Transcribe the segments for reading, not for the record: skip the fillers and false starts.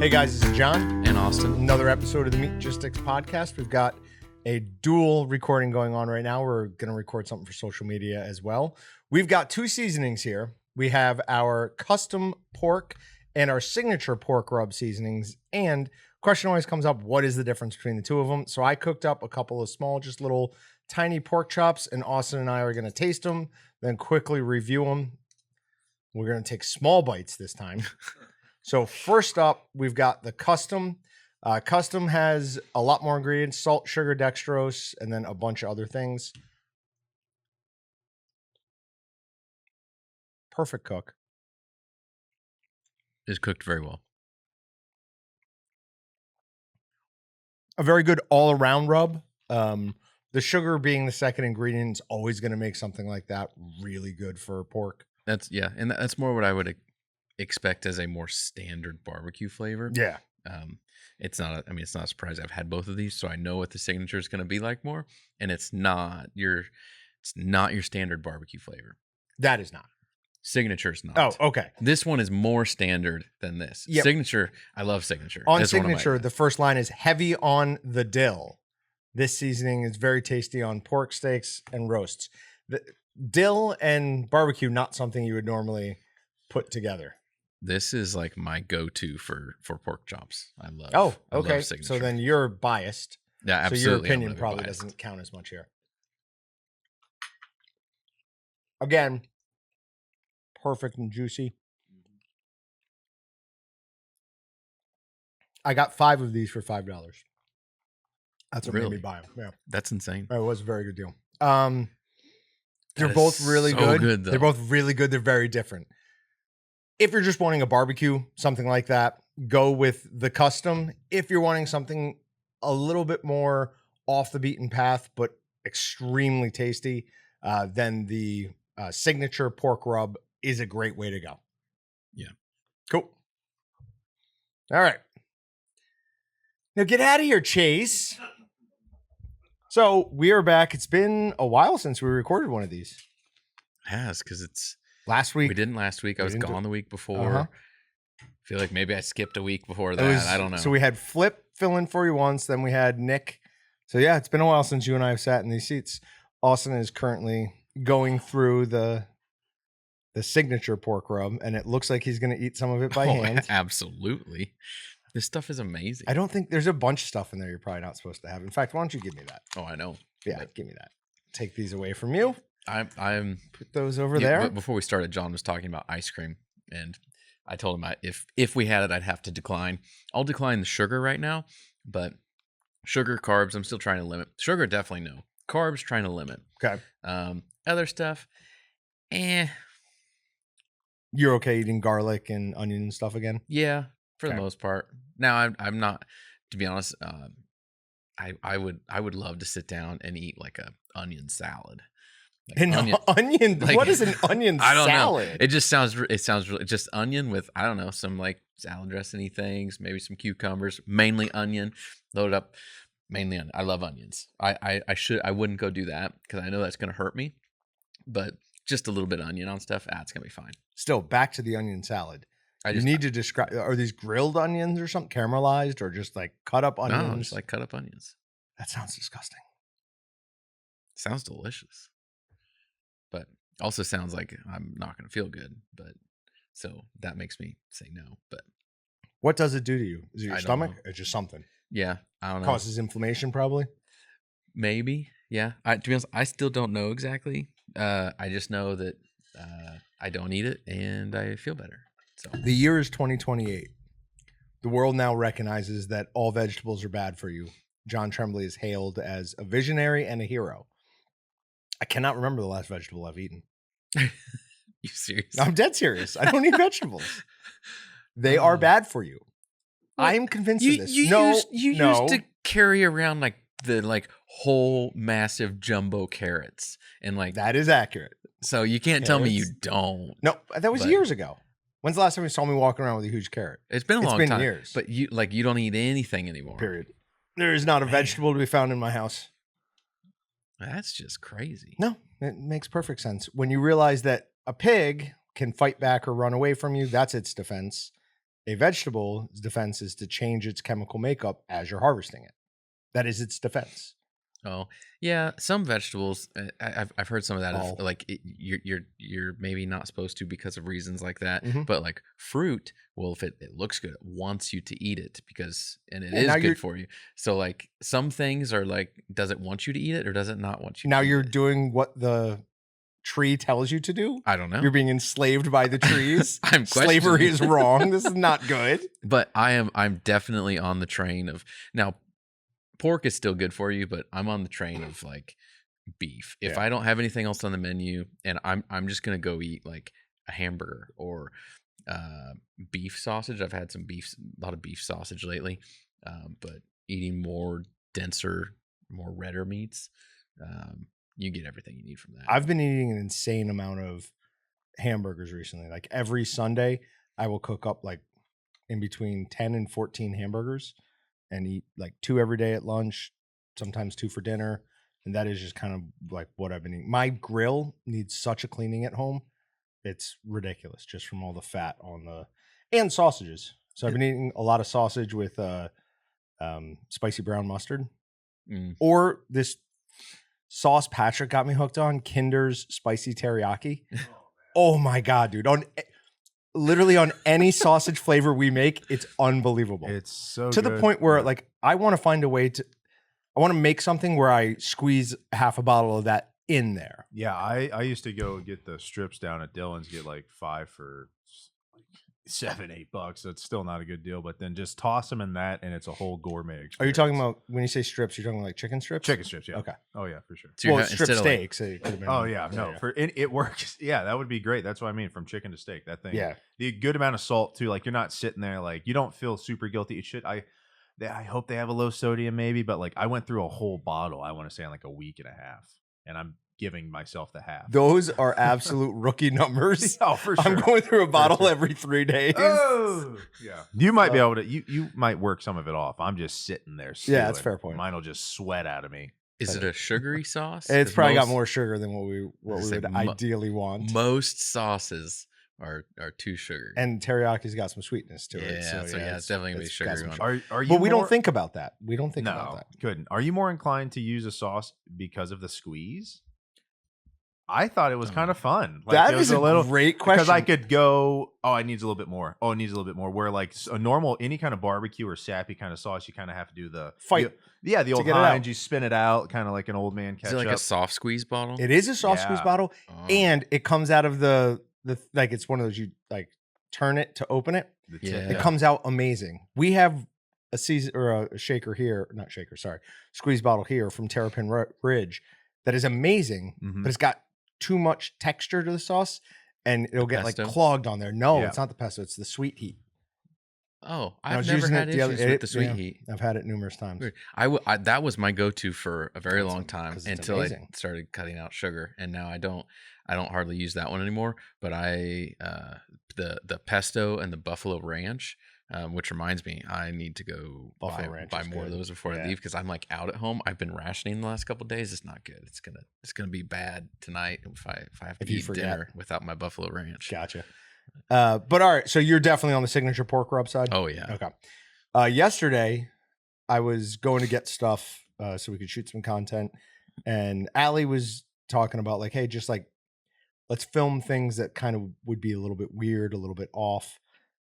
Hey guys, this is John. And Austin. Another episode of the Meatgistics podcast. We've got a dual recording going on right now. We're going to record something for social media as well. We've got two seasonings here. We have our custom pork and our signature pork rub seasonings. And question always comes up, what is the difference between the two of them? So I cooked up a couple of small, just little tiny pork chops, and Austin and I are going to taste them, then quickly review them. We're going to take small bites this time. So first up, we've got the custom. Custom has a lot more ingredients: salt, sugar, dextrose, and then a bunch of other things. Perfect cook. Is cooked very well. A very good all-around rub. The sugar being the second ingredient is always going to make something like that really good for pork. That's that's more what I would expect as a more standard barbecue flavor. Yeah. It's not a surprise. I've had both of these, so I know what the signature is going to be like more, and it's not your standard barbecue flavor. That is not. Signature is not. Oh, okay. This one is more standard than this. Yep. Signature, I love Signature. On Signature, the first line is heavy on the dill. This seasoning is very tasty on pork steaks and roasts. The dill and barbecue, not something you would normally put together. This is like my go-to for pork chops. I love. Oh, okay. I love Signature. So then you're biased. Yeah, absolutely. So your opinion probably doesn't count as much here. Again, perfect and juicy. I got 5 of these for $5. That's what made me buy them. Yeah, that's insane. It was a very good deal. They're both really good. They're both really good. They're very different. If you're just wanting a barbecue, something like that, go with the custom. If you're wanting something a little bit more off the beaten path, but extremely tasty, then the signature pork rub is a great way to go. Yeah. Cool. All right. Now get out of here, Chase. So we are back. It's been a while since we recorded one of these. It has, because it's last week. We didn't last week. I was gone the week before. I feel like maybe I skipped a week before that. I don't know. So we had Flip fill in for you once. Then we had Nick. So yeah, it's been a while since you and I have sat in these seats. Austin is currently going through the signature pork rub, and it looks like he's going to eat some of it by hand. Absolutely. This stuff is amazing. I don't think there's a bunch of stuff in there you're probably not supposed to have. In fact, why don't you give me that? Oh, I know. Yeah, give me that. Take these away from you. I'm put those over there. But before we started, John was talking about ice cream, and I told him if we had it, I'd have to decline. I'll decline the sugar right now, but sugar, carbs, I'm still trying to limit. Sugar, definitely no. Carbs, trying to limit. Okay. Other stuff, You're okay eating garlic and onion and stuff again? Yeah, for the most part. Now I'm not, to be honest. I would love to sit down and eat like a onion salad. Like onion? Like, what is an onion salad? I don't know. It sounds really just onion with, I don't know, some like salad dressing-y things, maybe some cucumbers, mainly onion, load up, mainly onion. I love onions. I wouldn't go do that because I know that's going to hurt me, but just a little bit of onion on stuff, it's going to be fine. Still, back to the onion salad. You need to describe, are these grilled onions or something, caramelized, or just like cut up onions? No, just like cut up onions. That sounds disgusting. Sounds delicious. But also sounds like I'm not going to feel good. But so that makes me say no. But what does it do to you? Is it your stomach? It's just something. Yeah, I don't know. Causes inflammation, probably. Maybe. Yeah. To be honest, I still don't know exactly. I just know that I don't eat it and I feel better. So the year is 2028. The world now recognizes that all vegetables are bad for you. John Tremblay is hailed as a visionary and a hero. I cannot remember the last vegetable I've eaten. You serious? I'm dead serious. I don't eat vegetables. They are bad for you. Well, I am convinced of this. You used to carry around like the whole massive jumbo carrots and like that is accurate. So you can't tell me you don't. No, that was years ago. When's the last time you saw me walking around with a huge carrot? It's been a long time. It's been years. But you don't eat anything anymore. Period. There is not a vegetable to be found in my house. That's just crazy. No, it makes perfect sense. When you realize that a pig can fight back or run away from you, that's its defense. A vegetable's defense is to change its chemical makeup as you're harvesting it. That is its defense. Oh, yeah. Some vegetables, I've heard some of that. Oh. Like you're maybe not supposed to because of reasons like that. Mhm. But like fruit, well, if it looks good, it wants you to eat it and it Yeah, is now you're- good for you. So like some things are like, does it want you to eat it or does it not want you? Now to eat you're it? doing what the tree tells you to do. I don't know. You're being enslaved by the trees. I'm Slavery questioning. is wrong. This is not good. But I'm definitely on the train of now. Pork is still good for you, but I'm on the train of like beef. If Yeah. I don't have anything else on the menu, and I'm just gonna go eat like a hamburger or beef sausage. I've had a lot of beef sausage lately, but eating more denser, more redder meats, you get everything you need from that. I've been eating an insane amount of hamburgers recently. Like every Sunday, I will cook up like in between 10 and 14 hamburgers and eat like 2 every day at lunch, sometimes 2 for dinner. And that is just kind of like what I've been eating. My grill needs such a cleaning at home. It's ridiculous just from all the fat on and sausages. So I've been eating a lot of sausage with spicy brown mustard or this sauce Patrick got me hooked on, Kinder's spicy teriyaki. Oh my God, dude. Literally on any sausage flavor we make, it's unbelievable. It's so to good. the point where like I want to find a way I want to make something where I squeeze half a bottle of that in there. Yeah, I used to go get the strips down at Dillon's, get like 5 for like $7-8. So it's still not a good deal, but then just toss them in that and it's a whole gourmet experience. Are you talking about when you say strips, you're talking about like chicken strips? chicken strips? Yeah. Okay. Oh yeah, for sure. So you Well, have- strip instead of, like- steaks. It could've been- Oh yeah, no, it works. Yeah, that would be great. That's what I mean, from chicken to steak. That thing. Yeah. The good amount of salt too. Like you're not sitting there like you don't feel super guilty. It should. I hope they have a low sodium maybe, but like I went through a whole bottle. I want to say in like a week and a half, and I'm giving myself the half. Those are absolute rookie numbers. Oh, for sure. I'm going through a bottle sure. every 3 days. Oh, yeah. You might be able to. You might work some of it off. I'm just sitting there. Yeah, that's a stewing. fair point. Mine will just sweat out of me. Is it a sugary sauce? It's 'Cause probably got most- more sugar than what we It's would like ideally want. Most sauces are too sugary. And teriyaki's got some sweetness to it. Yeah, so yeah, it's definitely gonna be got sugary some one. sugar. Are you? But we more- don't think about that. We don't think about No, that. couldn't. Are you more inclined to use a sauce because of the squeeze? I thought it was kind of fun. Like, That it was is a great question. because I could go. Oh, it needs a little bit more. Oh, it needs a little bit more. Where like a normal any kind of barbecue or sappy kind of sauce, you kind of have to do the Fight the old get it out. Heinz. You spin it out, kind of like an old man Is ketchup. it like a soft squeeze bottle? It is a soft squeeze Yeah. bottle, Oh. and it comes out of the like it's one of those you like turn it to open it. The Yeah. It comes out amazing. We have a season or a shaker here, not shaker, sorry, squeeze bottle here from Terrapin Ridge that is amazing, Mhm. but it's got too much texture to the sauce, and it'll get like pesto? clogged on there. No, Yeah. it's not the pesto; it's the sweet heat. Oh, I I've was never using had it the other- issues with it- the sweet yeah. heat. I've had it numerous times. Weird. That was my go-to for a very long time 'cause it's until amazing. I started cutting out sugar, and now I don't hardly use that one anymore. But the pesto and the buffalo ranch, which reminds me, I need to go Buffalo ranch buy is more of good. those before I Yeah. leave because I'm like out at home. I've been rationing the last couple of days. It's not good. It's gonna be bad tonight if I have to If you eat forget. dinner without my buffalo ranch. Gotcha. But all right, so you're definitely on the signature pork rub side. Oh yeah. Okay. Yesterday, I was going to get stuff so we could shoot some content, and Allie was talking about like, hey, just like let's film things that kind of would be a little bit weird, a little bit off.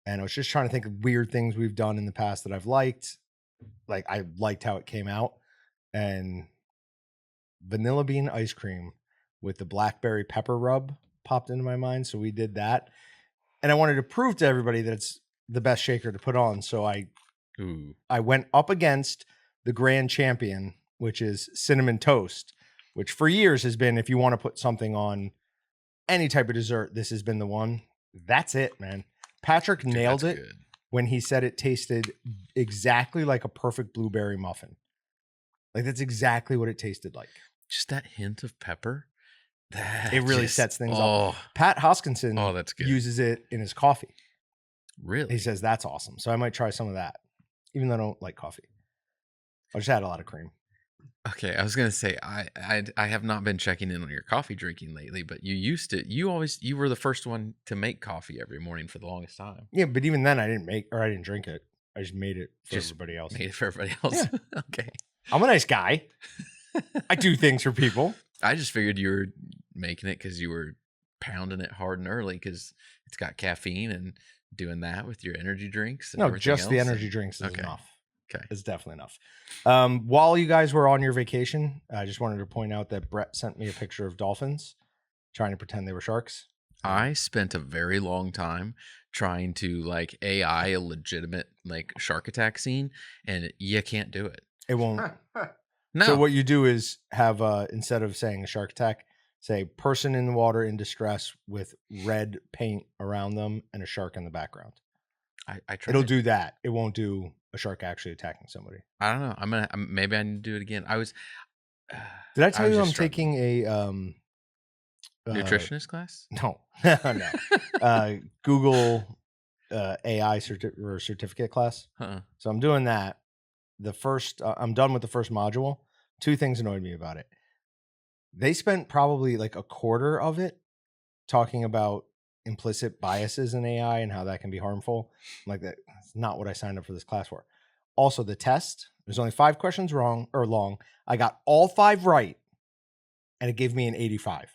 And I was just trying to think of weird things we've done in the past that I've liked. Like I liked how it came out, and vanilla bean ice cream with the blackberry pepper rub popped into my mind. So we did that, and I wanted to prove to everybody that it's the best shaker to put on. So Ooh. I went up against the grand champion, which is cinnamon toast, which for years has been, if you want to put something on any type of dessert, this has been the one. That's it, man. Patrick Dude, nailed that's it good. when he said it tasted exactly like a perfect blueberry muffin. Like that's exactly what it tasted like. Just that hint of pepper. That It really just- sets things oh, up. Pat Hoskinson Oh, that's good. uses it in his coffee. Really? He says that's awesome. So I might try some of that, even though I don't like coffee. I'll just add a lot of cream. Okay, I was gonna say I have not been checking in on your coffee drinking lately, but you used to. You were the first one to make coffee every morning for the longest time. Yeah, but even then I didn't drink it. I just made it for Just everybody else. Made it for everybody else. Okay. I'm a nice guy. I do things for people. I just figured you were making it because you were pounding it hard and early because it's got caffeine and doing that with your energy drinks. And No, everything just the else, energy and- drinks is okay. enough. Okay. It's definitely enough. While you guys were on your vacation, I just wanted to point out that Brett sent me a picture of dolphins trying to pretend they were sharks. I spent a very long time trying to like AI a legitimate like shark attack scene, and you can't do it. It won't. No. So what you do is have instead of saying a shark attack, say person in the water in distress with red paint around them and a shark in the background. I tried. It'll do that. It won't do a shark actually attacking somebody. I don't know. Maybe I need to do it again. I was. Did I tell was you I'm just struggling. taking a Nutritionist class? No, no. Google AI certificate class. Uh-uh. So I'm doing that. The first, I'm done with the first module. Two things annoyed me about it. They spent probably like a quarter of it talking about implicit biases in AI and how that can be harmful. I'm like, that's not what I signed up for this class for. Also, the test, there's only 5 questions wrong or long. I got all 5 right, and it gave me an 85.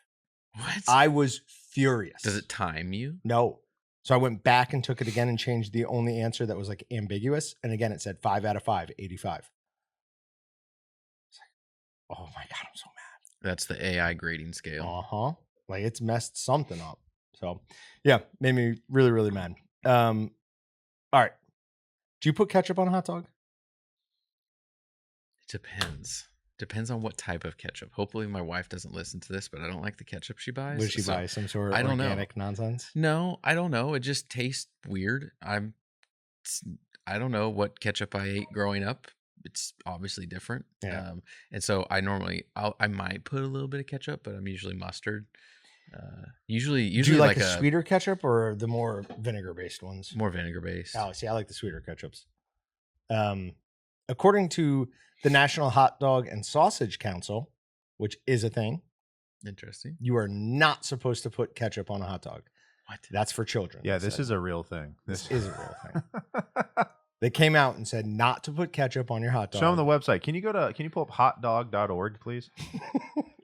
What? I was furious. Does it time you? No. So I went back and took it again and changed the only answer that was like ambiguous. And again, it said 5 out of 5, 85. It's like, oh my God, I'm so mad. That's the AI grading scale. Uh-huh. Like it's messed something up. So yeah, made me really, really mad. All right. Do you put ketchup on a hot dog? It depends. Depends on what type of ketchup. Hopefully my wife doesn't listen to this, but I don't like the ketchup she buys. What does she so buy? Some sort of I don't know. organic nonsense? No, I don't know. It just tastes weird. I don't know what ketchup I ate growing up. It's obviously different. Yeah. And so I might put a little bit of ketchup, but I'm usually mustard. Usually Do you like a a sweeter ketchup or the more vinegar-based ones? more vinegar based. Oh, see, I like the sweeter ketchups. According to the National Hot Dog and Sausage Council, which is a thing, Interesting. you are not supposed to put ketchup on a hot dog. What? That's for children. Yeah, they this said. is a real thing. This is a real thing. They came out and said not to put ketchup on your hot dog. Show them the website. Can you pull up hotdog.org, please?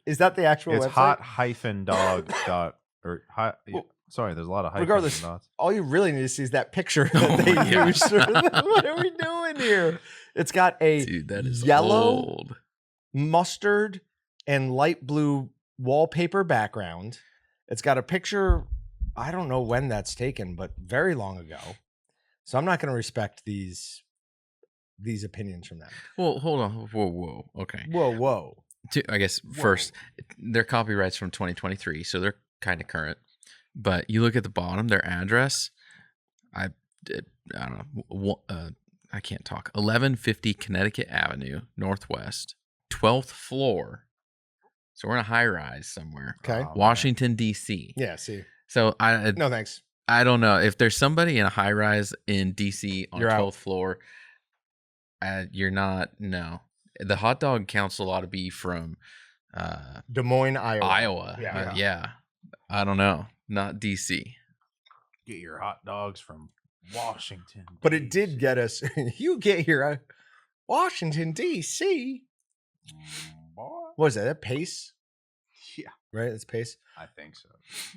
Is that the actual It's website? hot-dog dot or hot. Well, sorry, there's a lot of hyphens. regardless, and dots. all you really need to see is that picture Oh that they my God. used. What are we doing here? It's got a Dude, that is yellow, old. mustard, and light blue wallpaper background. It's got a picture. I don't know when that's taken, but very long ago. So I'm not going to respect these opinions from them. Well, hold on. Whoa. Okay. Whoa. I guess first, their copyright's from 2023, so they're kind of current. But you look at the bottom, their address. I don't know. I can't talk. 1150 Connecticut Avenue, Northwest, 12th floor. So we're in a high rise somewhere. Okay. Oh, Washington D.C. Yeah. See. So No thanks. I don't know if there's somebody in a high rise in D.C. on You're 12th out. floor. You're not. No, the hot dog council ought to be from Des Moines, Iowa. Iowa. Yeah. Yeah. I don't know. Not D.C. Get your hot dogs from Washington. But it did get us. You get here, Washington D.C. Boy. What is that? That Pace, Yeah, right? That's Pace. I think so.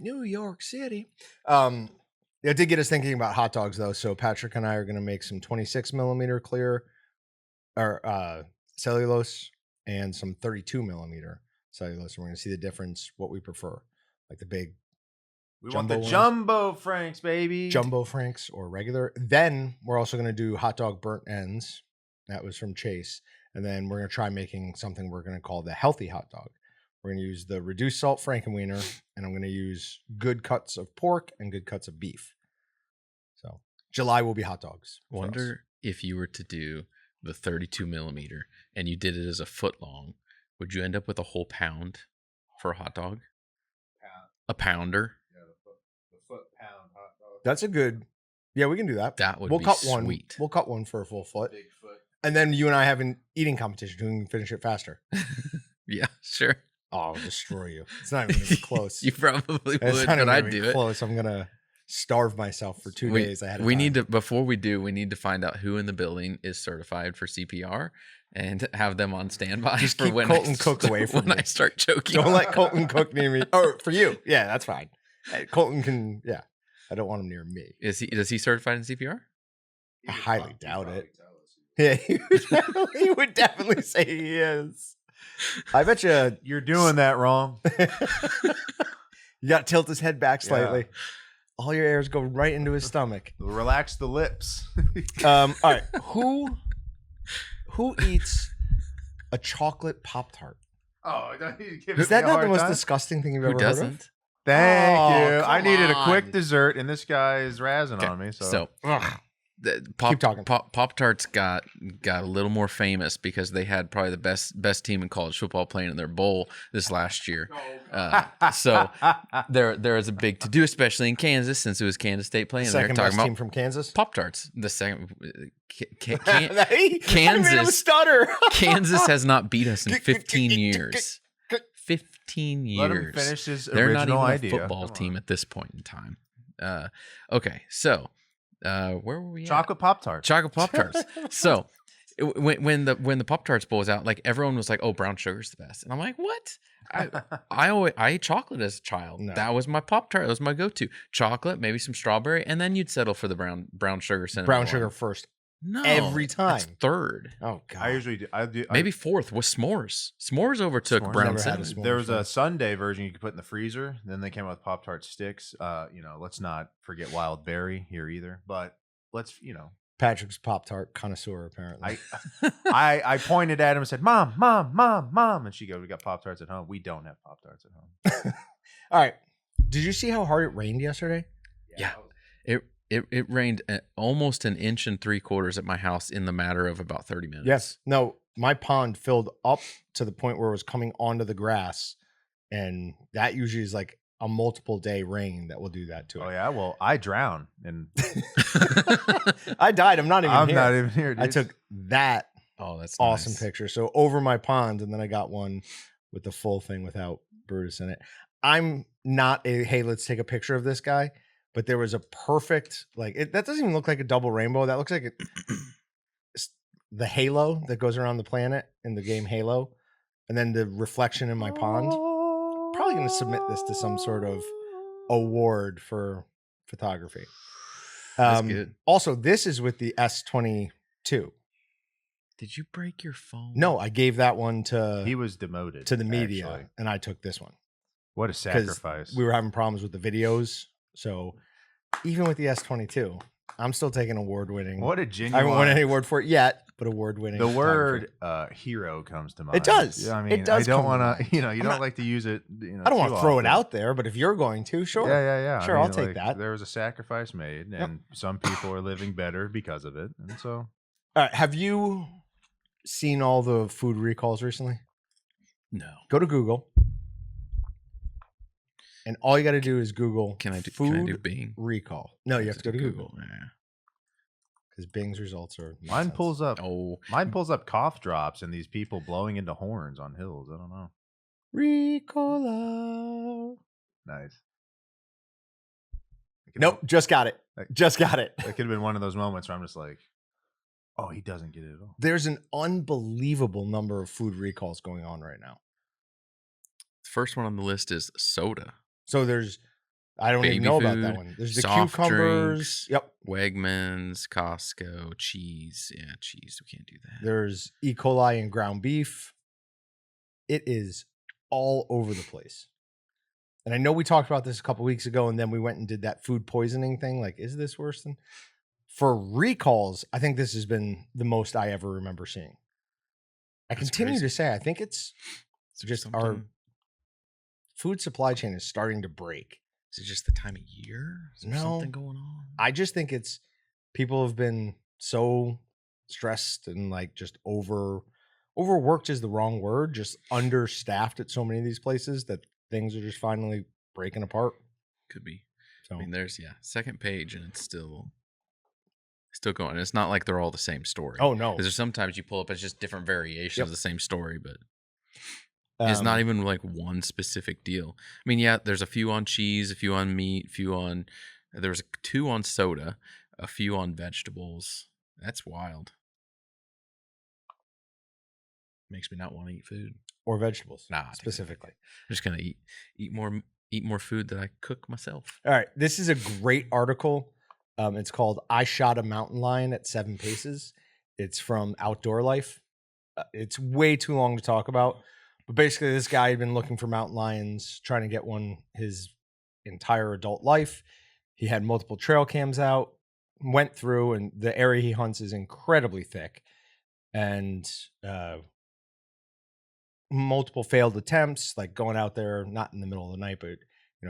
New York City. It did get us thinking about hot dogs, though. So Patrick and I are going to make some 26 millimeter clear or cellulose and some 32 millimeter cellulose. And we're going to see the difference, what we prefer, like the big We Jumbo want ones? the jumbo franks, baby. jumbo franks or regular. Then we're also going to do hot dog burnt ends. That was from Chase. And then we're going to try making something we're going to call the healthy hot dog. We're going to use the reduced salt Frankenweenie, and I'm going to use good cuts of pork and good cuts of beef. So July will be hot dogs. for us. Wonder if you were to do the 32 millimeter and you did it as a foot long, would you end up with a whole pound for a hot dog? A pounder? Yeah, the foot pound hot dog. That's a good. Yeah, we can do that. That would We'll be cut one. sweet. We'll cut one for a full foot. Big foot. And then you and I have an eating competition. Who can finish it faster? Yeah, sure. Oh, I'll destroy you. It's not even gonna be close. You probably It's would, not even but gonna I'd be do it. close. I'm gonna starve myself for 2 days ahead of We time. need to, before we do, we need to find out who in the building is certified for CPR and have them on standby Just for keep when Colton Cook away from when me. I start choking. Don't let Colton Cook near me. Or for you. Yeah, that's fine. Hey, Colton can, yeah. I don't want him near me. Is he certified in CPR? I highly doubt it. Yeah, he would definitely say he is. I bet You're doing that wrong. you got to tilt his head back slightly. Yeah. All your airs go right into his stomach. Relax the lips. All right, who eats a chocolate Pop-Tart? Oh, Is that not the most disgusting thing you've Who ever heard of? doesn't? Thank Oh, you. I come needed a quick on. dessert, and this guy is razzing on me. So, Ugh. Keep talking. Pop-Tarts got a little more famous because they had probably the best team in college football playing in their bowl this last year. So there is a big to do, especially in Kansas, since it was Kansas State playing. Second They're best talking team about from Kansas. Pop-Tarts. The second I made him Kansas stutter. Kansas has not beat us in 15 years. 15 years. let him finish his They're not even original a idea. football Come team on. at this point in time. Okay, so where were we? Chocolate Pop-Tart. Chocolate Pop-Tarts. So when the Pop-Tarts bowl was out, like everyone was like, "Oh, brown sugar's the best," and I'm like, "What?" I ate chocolate as a child. No. That was my Pop-Tart. That was my go-to. Chocolate, maybe some strawberry, and then you'd settle for the brown sugar cinnamon. Brown one. sugar first. No, every that's time. third. Oh god. I usually do. Maybe fourth was s'mores. S'mores overtook S'mores. brown Never had a cinnamon. s'more. There was a Sunday version you could put in the freezer. Then they came out with Pop-Tart sticks. Let's not forget wild berry here either. But let's, Patrick's Pop-Tart connoisseur, apparently. I pointed at him and said, "Mom, mom, mom, mom," and she goes, "We got Pop-Tarts at home. We don't have Pop-Tarts at home." All right. Did you see how hard it rained yesterday? Yeah. It rained almost 1 3/4 inches at my house in the matter of about 30 minutes. Yes. No, my pond filled up to the point where it was coming onto the grass. And that usually is like a multiple day rain that will do that to it. Oh yeah. Well, I drown, and I died. I'm not even I'm here. not even here. Dude. I took that Oh, that's awesome nice. picture. So over my pond, and then I got one with the full thing without Brutus in it. I'm not a, hey, let's take a picture of this guy. But there was a perfect, that doesn't even look like a double rainbow. That looks like the halo that goes around the planet in the game Halo. And then the reflection in my pond. Probably going to submit this to some sort of award for photography. That's good. Also, this is with the S22. Did you break your phone? No, I gave that one He was demoted to the media, actually. and I took this one. What a sacrifice! We were having problems with the videos. So even with the S22, I'm still taking award-winning. What a I genuine. haven't won any award for it yet, but award-winning. The photography. word hero comes to mind. It does. Yeah, I mean, It does I don't come to want mind. to. You I'm don't not- like to use it. I don't want too to throw it often. out there, but if you're going to, sure. Yeah. Sure, I I'll take that. There was a sacrifice made, and some people are living better because of it, and so. All right. Have you seen all the food recalls recently? No. Go to Google. And all you got to do is Google Can I do food Bing? recall. No, you have to go to Google Yeah. because Bing's results are Mine nonsense. pulls up. Oh, Mine pulls up cough drops and these people blowing into horns on hills. I don't know. Ricola. Nice. Nope, just got it. Just got it. That could have been one of those moments where I'm just like, oh, he doesn't get it at all. There's an unbelievable number of food recalls going on right now. the first one on the list is soda. So there's, I don't even Baby know about that food, one. There's the soft cucumbers. drinks. Yep. Wegmans, Costco, cheese. Yeah, cheese. We can't do that. There's E. coli and ground beef. It is all over the place. And I know we talked about this a couple weeks ago, and then we went and did that food poisoning thing. Like, is this worse than? For recalls, I think this has been the most I ever remember seeing. I That's continue crazy. to say, I think it's Is there just our something- food supply chain is starting to break. Is it just the time of year? Is there No. something going on? I just think it's people have been so stressed and like just overworked is the wrong word, just understaffed at so many of these places that things are just finally breaking apart. Could be. So I mean, there's second page, and it's Still going. It's not like they're all the same story. Oh no, Because there's sometimes you pull up as just different variations Yep. of the same story, but it's not even like one specific deal. I mean, yeah, there's a few on cheese, a few on meat, a few on. There was 2 on soda, a few on vegetables. That's wild. Makes me not want to eat food. or vegetables. Nah, I think I'm specifically. I'm just gonna eat more food that I cook myself. All right, this is a great article. It's called "I Shot a Mountain Lion at 7 Paces." It's from Outdoor Life. It's way too long to talk about, but basically, this guy had been looking for mountain lions, trying to get one his entire adult life. He had multiple trail cams out, went through, and the area he hunts is incredibly thick, and multiple failed attempts, like going out there, not in the middle of the night, but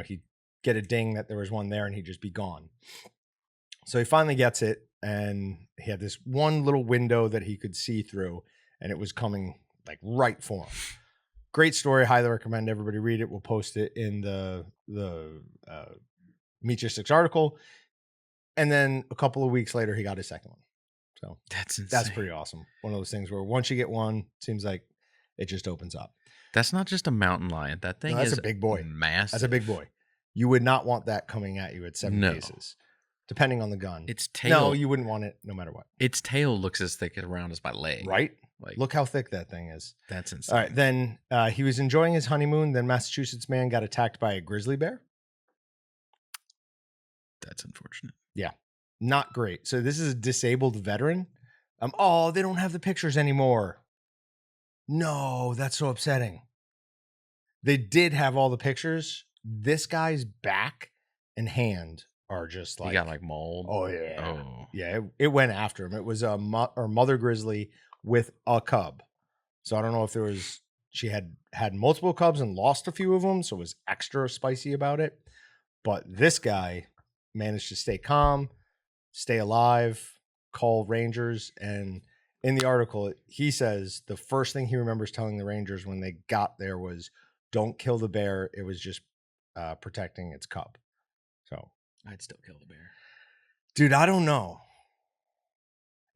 he'd get a ding that there was one there and he'd just be gone. So he finally gets it, and he had this one little window that he could see through, and it was coming like right for him. Great story. Highly recommend everybody read it. We'll post it in the Meatgistics article. And then a couple of weeks later, he got his second one. So That's insane. that's pretty awesome. One of those things where once you get one, it seems like it just opens up. That's not just a mountain lion. That thing that's is a big boy. Massive. That's a big boy. You would not want that coming at you at 7 No. paces, depending on the gun. Its tail. No, you wouldn't want it no matter what. Its tail looks as thick around as my leg. Right? Like, Look how thick that thing is. that's insane. All right. Then he was enjoying his honeymoon. Then Massachusetts man got attacked by a grizzly bear. That's unfortunate. Not great. So this is a disabled veteran. Oh, they don't have the pictures anymore. No, that's so upsetting. They did have all the pictures. This guy's back and hand are just like, He got like mauled. oh yeah, Oh. yeah. It went after him. It was a mother grizzly with a cub. So I don't know if she had multiple cubs and lost a few of them, so it was extra spicy about it. But this guy managed to stay calm, stay alive, call rangers, and in the article he says the first thing he remembers telling the rangers when they got there was, "Don't kill the bear. It was just protecting its cub." So I'd still kill the bear. dude, I don't know.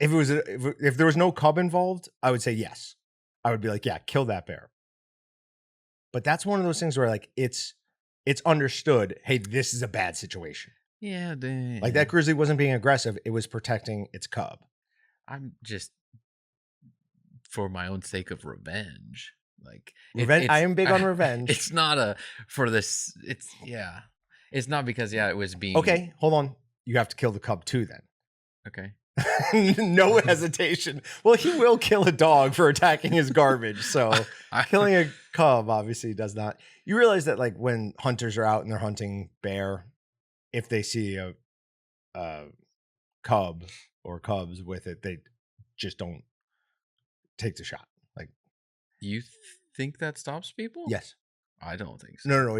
If it was if there was no cub involved, I would say yes. I would be like, yeah, kill that bear. But that's one of those things where like it's understood, hey, this is a bad situation. Yeah, dang. Like that grizzly wasn't being aggressive, it was protecting its cub. I'm just for my own sake of revenge. Like Revenge. I am big on revenge. It's not for this. It's not because it was being Okay, hold on. You have to kill the cub too then. Okay. No hesitation. Well, he will kill a dog for attacking his garbage. So killing a cub obviously does not. You realize that like when hunters are out and they're hunting bear, if they see a cub or cubs with it, they just don't take the shot. Like, You think that stops people? yes. I don't think so. No.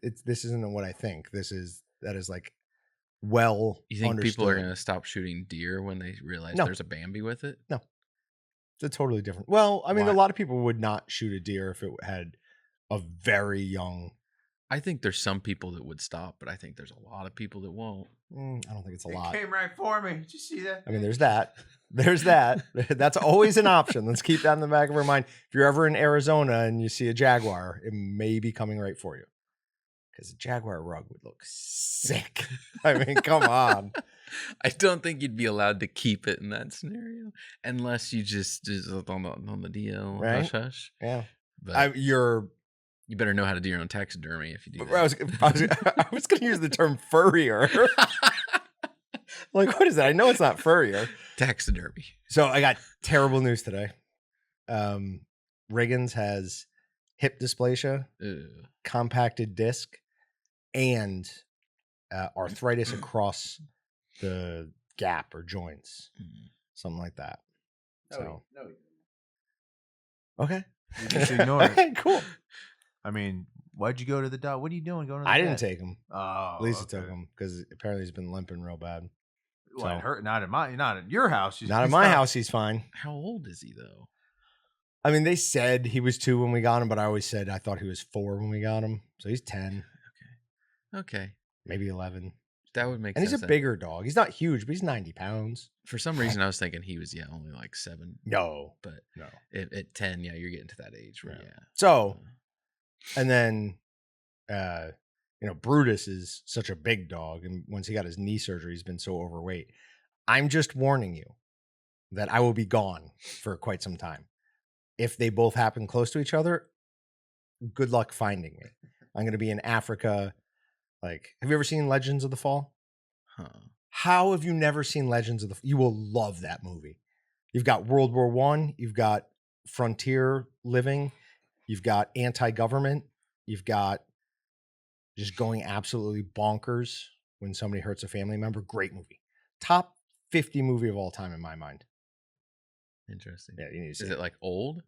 It's this isn't what I think. That is like well You think understood. people are going to stop shooting deer when they realize No. there's a Bambi with it? It's totally different. Well, I mean, Why? a lot of people would not shoot a deer if it had a very young. I think there's some people that would stop, but I think there's a lot of people that won't. I don't think it's a lot. Came right for me. Did you see that? I mean, there's that. There's that. That's always an option. Let's keep that in the back of our mind. If you're ever in Arizona and you see a jaguar, it may be coming right for you. Because a jaguar rug would look sick. I mean, come on. I don't think you'd be allowed to keep it in that scenario unless you just on the DL, Right? hush hush. Yeah. But You're. you better know how to do your own taxidermy if you do I that. I was going to use the term furrier. Like, what is that? I know it's not furrier. Taxidermy. So I got terrible news today. Riggins has hip dysplasia, Ugh. compacted disc, and arthritis across the gap or joints, something like that. So okay, You just ignore it. Okay, cool. I mean, why'd you go to the dog? What are you doing going to the I didn't vet? take him. Oh, Lisa okay. took him because apparently he's been limping real bad. Well, So- it hurt. Not in your house. Not in my house, he's fine. How old is he though? I mean, they said he was 2 when we got him, but I always said I thought he was 4 when we got him. So he's 10, Okay. maybe 11. That would make And sense. he's a bigger dog. He's not huge, but he's 90 pounds. For some reason, I was thinking he was only like 7. No, But no. at 10, yeah, you're getting to that age where So, and then, Brutus is such a big dog, and once he got his knee surgery, he's been so overweight. I'm just warning you that I will be gone for quite some time. If they both happen close to each other, good luck finding me. I'm going to be in Africa. Like, have you ever seen Legends of the Fall? Huh. How have you never seen Legends of the Fall? You will love that movie. You've got World War I, you've got frontier living, you've got anti-government, you've got just going absolutely bonkers when somebody hurts a family member. Great movie. Top 50 movie of all time in my mind. Interesting. Yeah, you need to see Is it like old?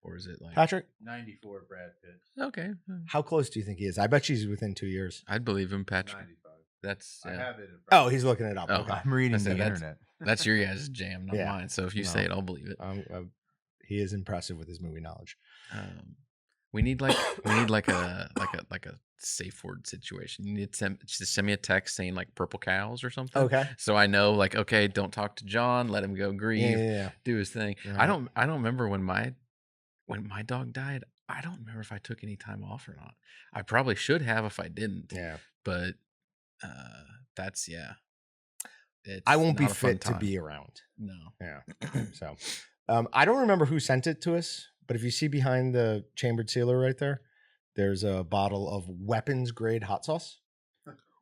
Or is it like Patrick? 94 Brad Pitt. Okay. How close do you think he is? I bet she's within 2 years. I'd believe him, Patrick. 95. That's I have it. Oh, he's looking it up. Oh, Okay. I'm reading the that's- internet. That's your guys' jam, not Yeah. mine. So if you No. say it, I'll believe it. He is impressive with his movie knowledge. We need like a safe word situation. You need to send me a text saying like purple cows or something. Okay. So I know like, okay, don't talk to John, let him go grieve, Yeah. do his thing. Right. I don't remember when my dog died. I don't remember if I took any time off or not. I probably should have if I didn't. Yeah. But that's It's I won't be not a fun fit to time. be around. No. Yeah. So, I don't remember who sent it to us, but if you see behind the chambered sealer right there, there's a bottle of weapons grade hot sauce.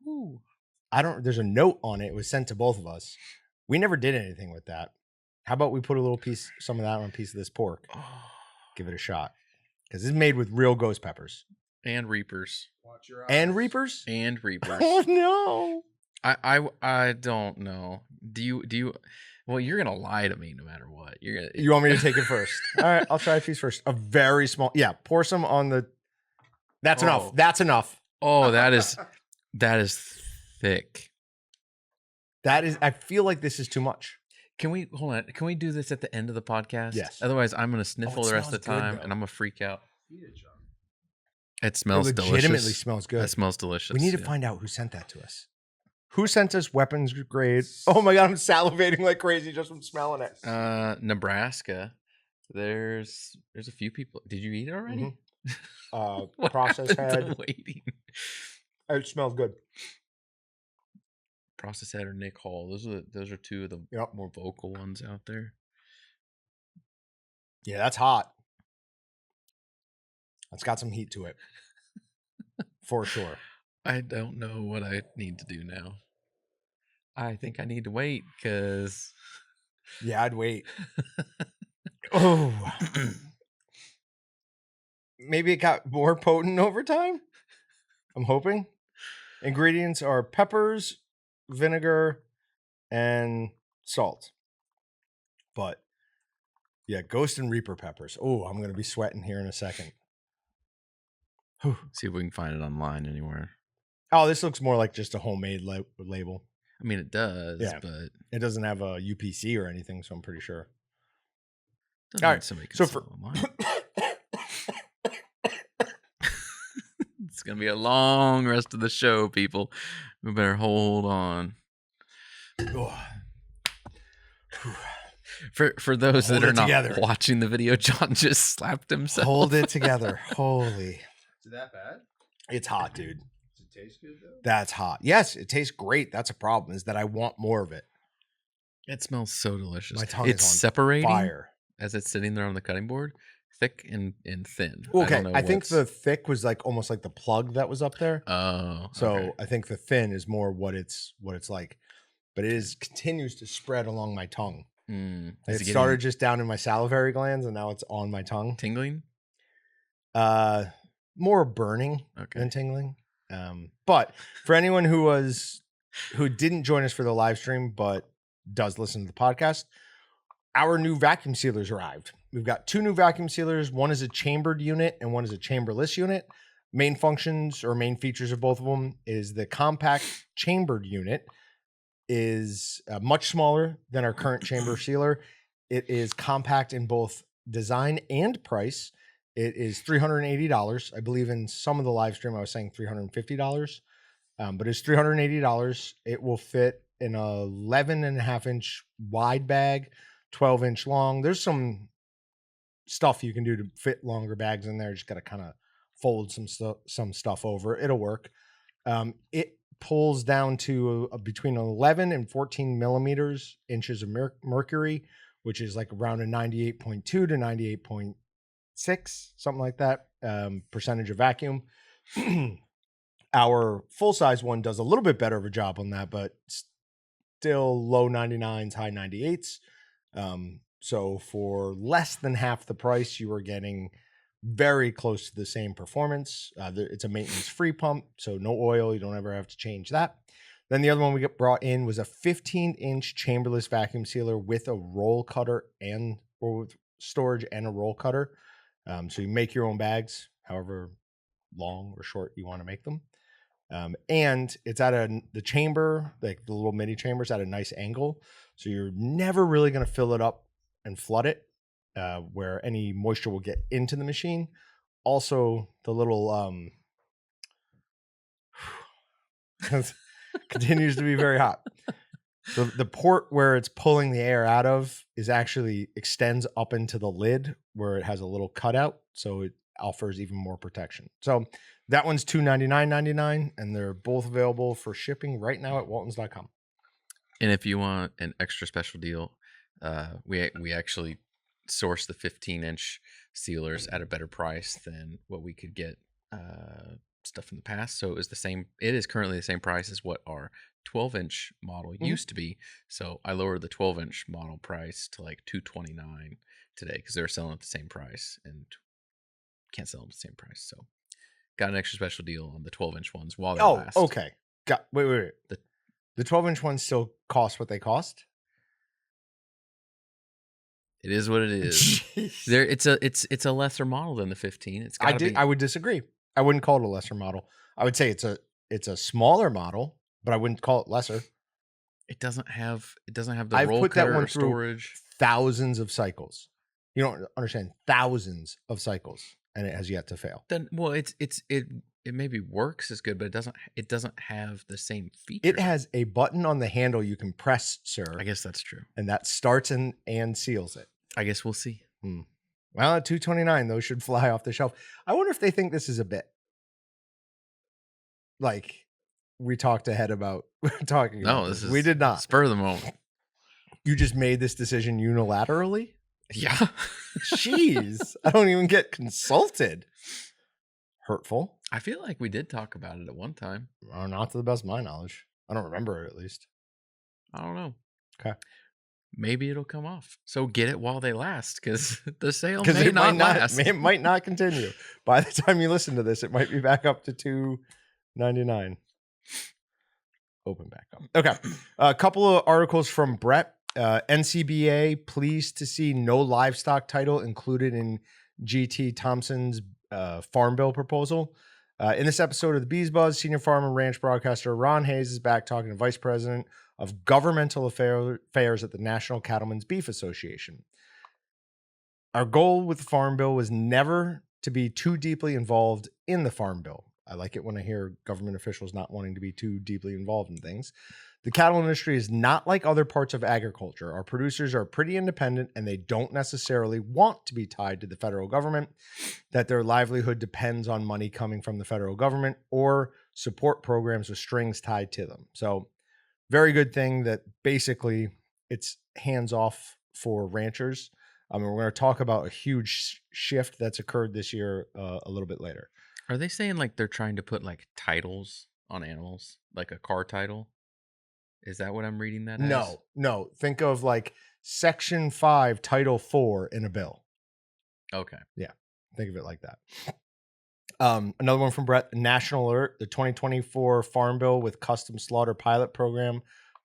Ooh. There's a note on it. It was sent to both of us. We never did anything with that. How about we put a little piece, some of that on a piece of this pork? Give it a shot. Because it's made with real ghost peppers. And reapers. Watch your eyes. And reapers? And reapers. Oh no. I don't know. Do you well, you're gonna lie to me no matter what. You're gonna You want me to take it first? All right, I'll try a piece first. A very small, pour some on the. That's Oh. enough. That's enough. Oh, that is thick. That is. I feel like this is too much. Can we hold on? Can we do this at the end of the podcast? Yes. Otherwise, I'm gonna sniffle it the rest of the smells good, time though. and I'm gonna freak out. Eat it, John. It smells It legitimately delicious. smells good. That smells delicious. We need to find out who sent that to us. Who sent us weapons grade? Oh my god, I'm salivating like crazy just from smelling it. Nebraska. There's a few people. Did you eat it already? What Process happened head. to waiting? It smells good. Process Head or Nick Hall. Those are two of the Yep. more vocal ones out there. Yeah, that's hot. It's got some heat to it. For sure. I don't know what I need to do now. I think I need to wait because Yeah, I'd wait. Oh. Maybe it got more potent over time. I'm hoping. Ingredients are peppers, vinegar, and salt. But yeah, Ghost and Reaper peppers. Oh, I'm going to be sweating here in a second. Whew. see if we can find it online anywhere. Oh, this looks more like just a homemade label. I mean, it does, Yeah. but It doesn't have a UPC or anything, so I'm pretty sure. doesn't All mean right, somebody can so sell it online. It's gonna be a long rest of the show, people. We better hold on. Oh. For those Hold that are it not together. watching the video, John just slapped himself. Hold it together. Holy. Is it that bad? It's hot, dude. Does it taste good though? That's hot. Yes, it tastes great. That's a problem, is that I want more of it. It smells so delicious. My tongue It's is on separating fire. as it's sitting there on the cutting board, thick and thin. Okay, don't know I think what's- the thick was like almost like the plug that was up there. Oh, So okay. I think the thin is more what it's like. But it is continues to spread along my tongue. Is It getting started just down in my salivary glands and now it's on my tongue. tingling. More burning Okay. than tingling. But for anyone who didn't join us for the live stream but does listen to the podcast, our new vacuum sealers arrived. We've got 2 new vacuum sealers. One is a chambered unit and one is a chamberless unit. Main functions or main features of both of them is the compact chambered unit is much smaller than our current chamber sealer. It is compact in both design and price. It is $380. I believe in some of the live stream I was saying $350. But it's $380. It will fit in a 11.5-inch wide bag, 12-inch long. There's some stuff you can do to fit longer bags in there. Just got to kind of fold some stuff over. It'll work. It pulls down to between 11 and 14 millimeters inches of mercury, which is like around a 98.2 to 98.6, something like that, percentage of vacuum. Our full-size one does a little bit better of a job on that, but still low 99s, high 98s. So for less than half the price, you are getting very close to the same performance. It's a maintenance-free pump, so no oil. You don't ever have to change that. Then the other one we brought in was a 15-inch chamberless vacuum sealer with a roll cutter or with storage and a roll cutter. So you make your own bags, however long or short you want to make them. And it's at the chamber, like the little mini chambers, at a nice angle. So you're never really going to fill it up and flood it where any moisture will get into the machine. Also, the little continues to be very hot. So the port where it's pulling the air out of actually extends up into the lid where it has a little cutout. So it offers even more protection. So that one's $299.99, and they're both available for shipping right now at waltons.com. And if you want an extra special deal, we actually sourced the 15-inch sealers at a better price than what we could get stuff in the past. So it is currently the same price as what our 12-inch model used to be. So I lowered the 12-inch model price to like $229 today because they're selling at the same price and can't sell them at the same price. So got an extra special deal on the 12-inch ones while they last. Okay. Wait. The 12-inch ones still cost what they cost? It is what it is. It's a lesser model than the 15. I would disagree. I wouldn't call it a lesser model. I would say it's a smaller model, but I wouldn't call it lesser. It doesn't have the I've roll put cutter that one or through storage. Thousands of cycles. You don't understand, thousands of cycles, and it has yet to fail. Then it maybe works as good, but it doesn't have the same features. It has a button on the handle you can press, sir. I guess that's true. And that starts and seals it. I guess we'll see. Well, at $229, those should fly off the shelf. I wonder if they think this is a bit. Like we talked ahead about talking. No, this is we did not. Spur of the moment. You just made this decision unilaterally? Yeah. Jeez. I don't even get consulted. Hurtful. I feel like we did talk about it at one time. Not to the best of my knowledge. I don't remember it, at least. I don't know. Okay. Maybe it'll come off. So get it while they last, because the sale may not last. It might not continue. By the time you listen to this, it might be back up to $299. Open back up. Okay. A couple of articles from Brett. NCBA pleased to see no livestock title included in GT Thompson's farm bill proposal. In this episode of the Bees Buzz, senior farm and ranch broadcaster Ron Hayes is back talking to Vice President of Governmental Affairs at the National Cattlemen's Beef Association. Our goal with the farm bill was never to be too deeply involved in the farm bill. I like it when I hear government officials not wanting to be too deeply involved in things. The cattle industry is not like other parts of agriculture. Our producers are pretty independent and they don't necessarily want to be tied to the federal government, that their livelihood depends on money coming from the federal government or support programs with strings tied to them. So very good thing that basically it's hands off for ranchers. We're going to talk about a huge shift that's occurred this year a little bit later. Are they saying like they're trying to put like titles on animals, like a car title? Is that what I'm reading that as? No. Think of like Section 5, Title 4 in a bill. Okay. Yeah. Think of it like that. Another one from Brett, National Alert, the 2024 Farm Bill with Custom Slaughter Pilot Program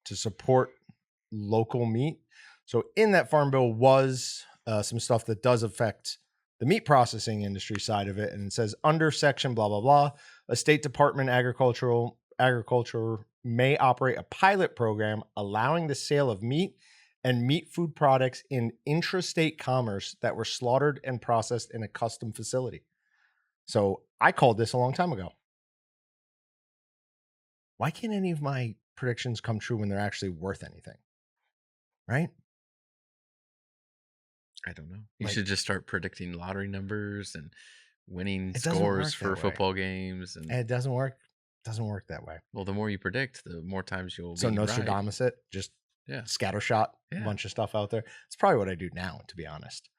to support local meat. So in that Farm Bill was some stuff that does affect the meat processing industry side of it. And it says under section blah, blah, blah, a state department agriculture may operate a pilot program allowing the sale of meat and meat food products in intrastate commerce that were slaughtered and processed in a custom facility. So I called this a long time ago. why can't any of my predictions come true when they're actually worth anything? Right? I don't know. You Like- should just start predicting lottery numbers and winning It doesn't scores work for that way. football games. And And it doesn't work. Doesn't work that way. well, the more you predict, the more times you'll So be right. Nostradamus it, just Yeah. scattershot a Yeah. bunch of stuff out there. It's probably what I do now, to be honest.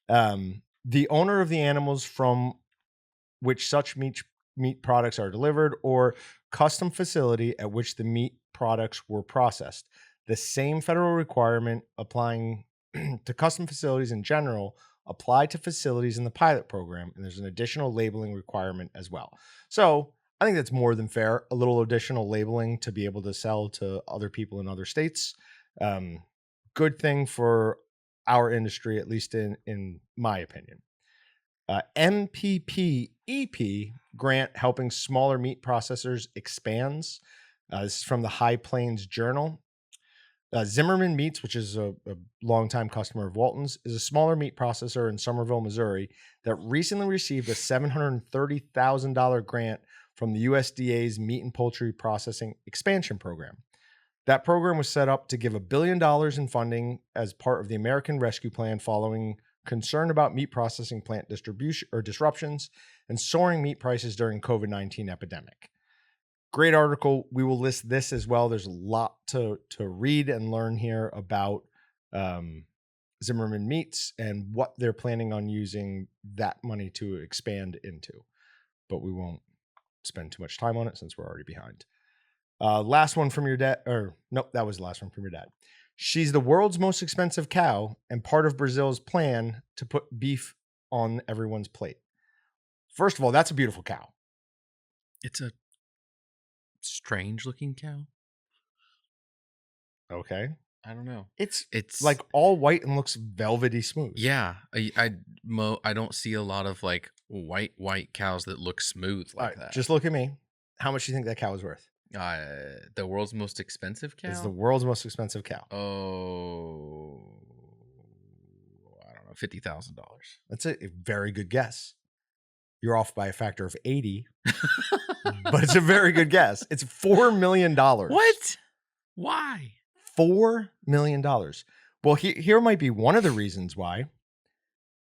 The owner of the animals from which such meat products are delivered, or custom facility at which the meat products were processed. The same federal requirement applying to custom facilities in general apply to facilities in the pilot program, and there's an additional labeling requirement as well. So I think that's more than fair. A little additional labeling to be able to sell to other people in other states. Good thing for our industry, at least in my opinion. MPP-EP grant helping smaller meat processors expands. This is from the High Plains Journal. Zimmerman Meats, which is a longtime customer of Walton's, is a smaller meat processor in Somerville, Missouri, that recently received a $730,000 grant from the USDA's Meat and Poultry Processing Expansion Program. That program was set up to give $1 billion in funding as part of the American Rescue Plan following concern about meat processing plant distribution or disruptions and soaring meat prices during COVID-19 epidemic. Great article. We will list this as well. There's a lot to read and learn here about Zimmerman Meats and what they're planning on using that money to expand into. But we won't spend too much time on it since we're already behind. Last one from your dad, or nope, that was the last one from your dad. She's the world's most expensive cow and part of Brazil's plan to put beef on everyone's plate. First of all, that's a beautiful cow. It's a strange looking cow. Okay. I don't know. It's like like all white and looks velvety smooth. Yeah, I don't see a lot of like white cows that look smooth All like right, that. just look at me. How much do you think that cow is worth? The world's most expensive cow. It's the world's most expensive cow. Oh, I don't know, $50,000. That's a very good guess. You're off by a factor of 80, but it's a very good guess. It's $4 million. What? Why? $4 million. Well, here might be one of the reasons why.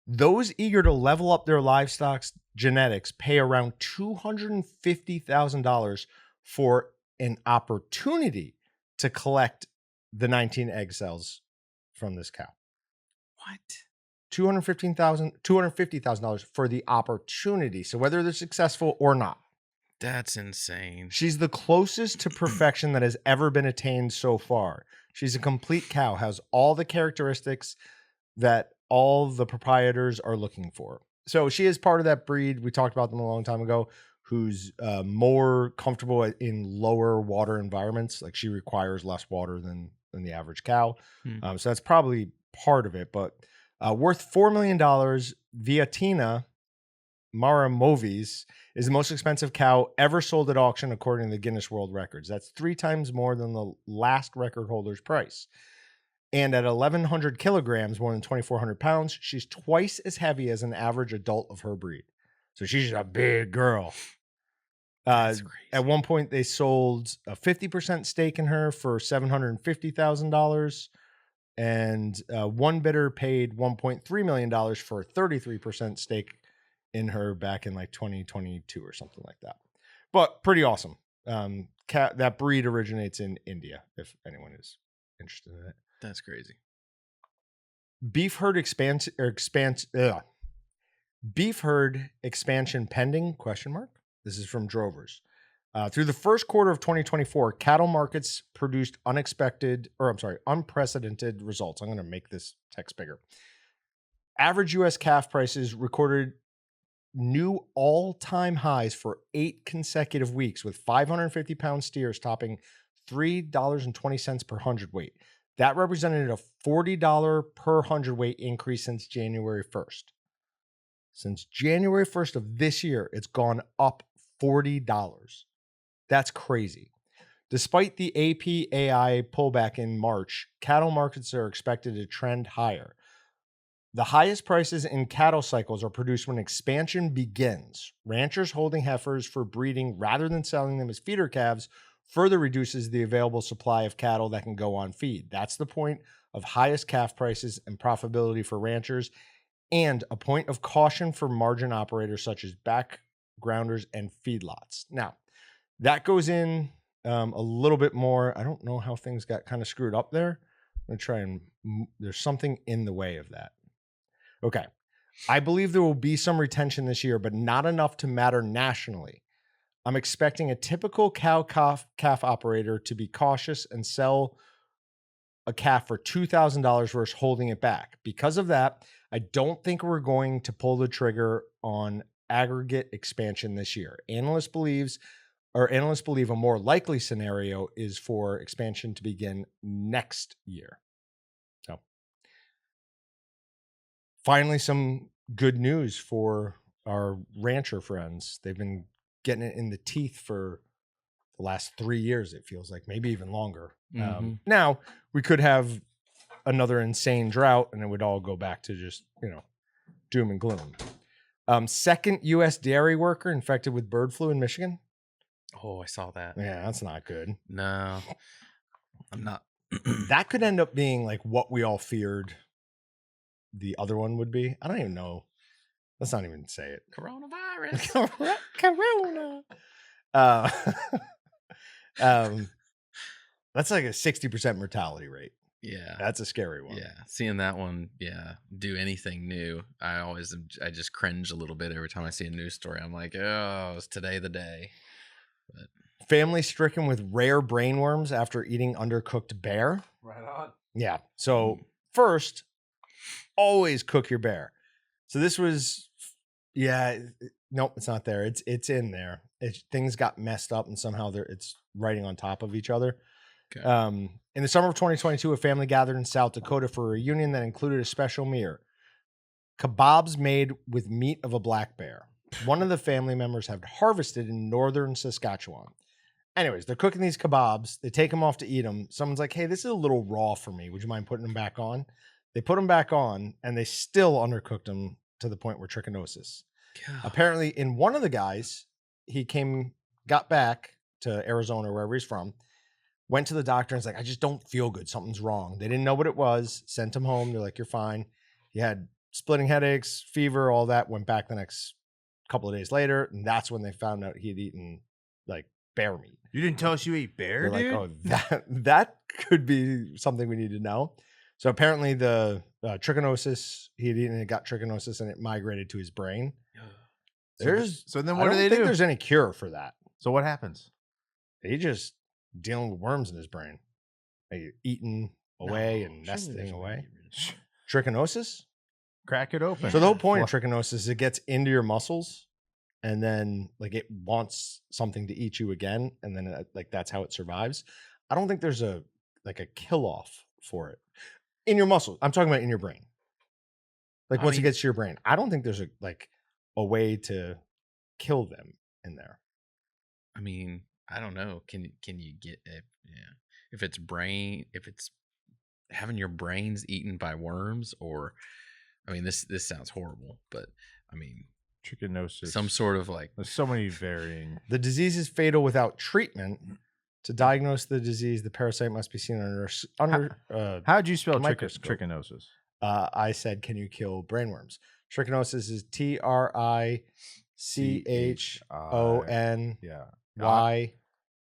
Those eager to level up their livestock's genetics pay around $250,000 for an opportunity to collect the 19 egg cells from this cow. What? $250,000 for the opportunity. So whether they're successful or not. That's insane. She's the closest to perfection that has ever been attained so far. She's a complete cow, has all the characteristics that all the proprietors are looking for. So she is part of that breed. We talked about them a long time ago, who's more comfortable in lower water environments. Like she requires less water than the average cow. So that's probably part of it, but worth $4 million, Viatina Maramovis is the most expensive cow ever sold at auction according to the Guinness World Records. That's 3 times more than the last record holder's price. And at 1,100 kilograms, more than 2,400 pounds, she's twice as heavy as an average adult of her breed. So she's a big girl. That's crazy. At one point, they sold a 50% stake in her for $750,000. And one bidder paid $1.3 million for a 33% stake in her back in like 2022 or something like that. But pretty awesome. That breed originates in India, if anyone is interested in it. That's crazy. Beef herd expansion pending? ? This is from Drovers. Through the first quarter of 2024, cattle markets produced unprecedented results. I'm going to make this text bigger. Average U.S. calf prices recorded new all-time highs for 8 consecutive weeks, with 550-pound steers topping $3.20 per hundredweight. That represented a $40 per hundredweight increase since January 1st. Since January 1st of this year, it's gone up $40. That's crazy. Despite the APAI pullback in March, cattle markets are expected to trend higher. The highest prices in cattle cycles are produced when expansion begins. Ranchers holding heifers for breeding rather than selling them as feeder calves further reduces the available supply of cattle that can go on feed. That's the point of highest calf prices and profitability for ranchers, and a point of caution for margin operators such as backgrounders and feedlots. Now, that goes in a little bit more. I don't know how things got kind of screwed up there. I'm going to try and there's something in the way of that. Okay. I believe there will be some retention this year, but not enough to matter nationally. I'm expecting a typical cow calf operator to be cautious and sell a calf for $2,000 versus holding it back. Because of that, I don't think we're going to pull the trigger on aggregate expansion this year. Analysts believe a more likely scenario is for expansion to begin next year. So, finally, some good news for our rancher friends. They've been getting it in the teeth for the last 3 years, it feels like, maybe even longer. Now, we could have another insane drought and it would all go back to just, doom and gloom. Second U.S. dairy worker infected with bird flu in Michigan. Oh, I saw that. Yeah, that's not good. No, I'm not. That could end up being like what we all feared the other one would be. I don't even know. Let's not even say it. Coronavirus. Corona. That's like a 60% mortality rate. Yeah. That's a scary one. Yeah. Seeing that one, do anything new. I just cringe a little bit every time I see a news story. I'm like, oh, is today the day? But family stricken with rare brainworms after eating undercooked bear. Right on. Yeah. So first, always cook your bear. So this was, nope, it's not there. It's in there. Things got messed up and somehow it's writing on top of each other. Okay. In the summer of 2022, a family gathered in South Dakota for a reunion that included a special meal. Kebabs made with meat of a black bear. One of the family members had harvested in northern Saskatchewan. Anyways, they're cooking these kebabs. They take them off to eat them. Someone's like, hey, this is a little raw for me. Would you mind putting them back on? They put them back on, and they still undercooked them to the point where trichinosis. God. Apparently, in one of the guys, got back to Arizona, wherever he's from, went to the doctor and was like, I just don't feel good. Something's wrong. They didn't know what it was. Sent him home. They're like, you're fine. He had splitting headaches, fever, all that. Went back the next couple of days later, and that's when they found out he had eaten like bear meat. You didn't tell us you ate bear, They're dude? like, oh, that could be something we need to know. So apparently the trichinosis, he had eaten, it got trichinosis, and it migrated to his brain. So then I what do don't they think do? there's any cure for that. So what happens? He just dealing with worms in his brain, like eating away and nesting away. Trichinosis? Crack it open. So the whole point of trichinosis is it gets into your muscles, and then like it wants something to eat you again, and then like that's how it survives. I don't think there's a kill off for it in your muscles. I'm talking about in your brain. Like once it gets to your brain, I don't think there's a way to kill them in there. I mean, I don't know. Can you get it? Yeah. If it's having your brains eaten by worms, or I mean, this sounds horrible, but I mean, trichinosis. Some sort of there's so many varying. The disease is fatal without treatment. To diagnose the disease, the parasite must be seen under How'd you spell microscope. trichinosis? I said, can you kill brainworms? Trichinosis is TrichonY. Yeah. Y.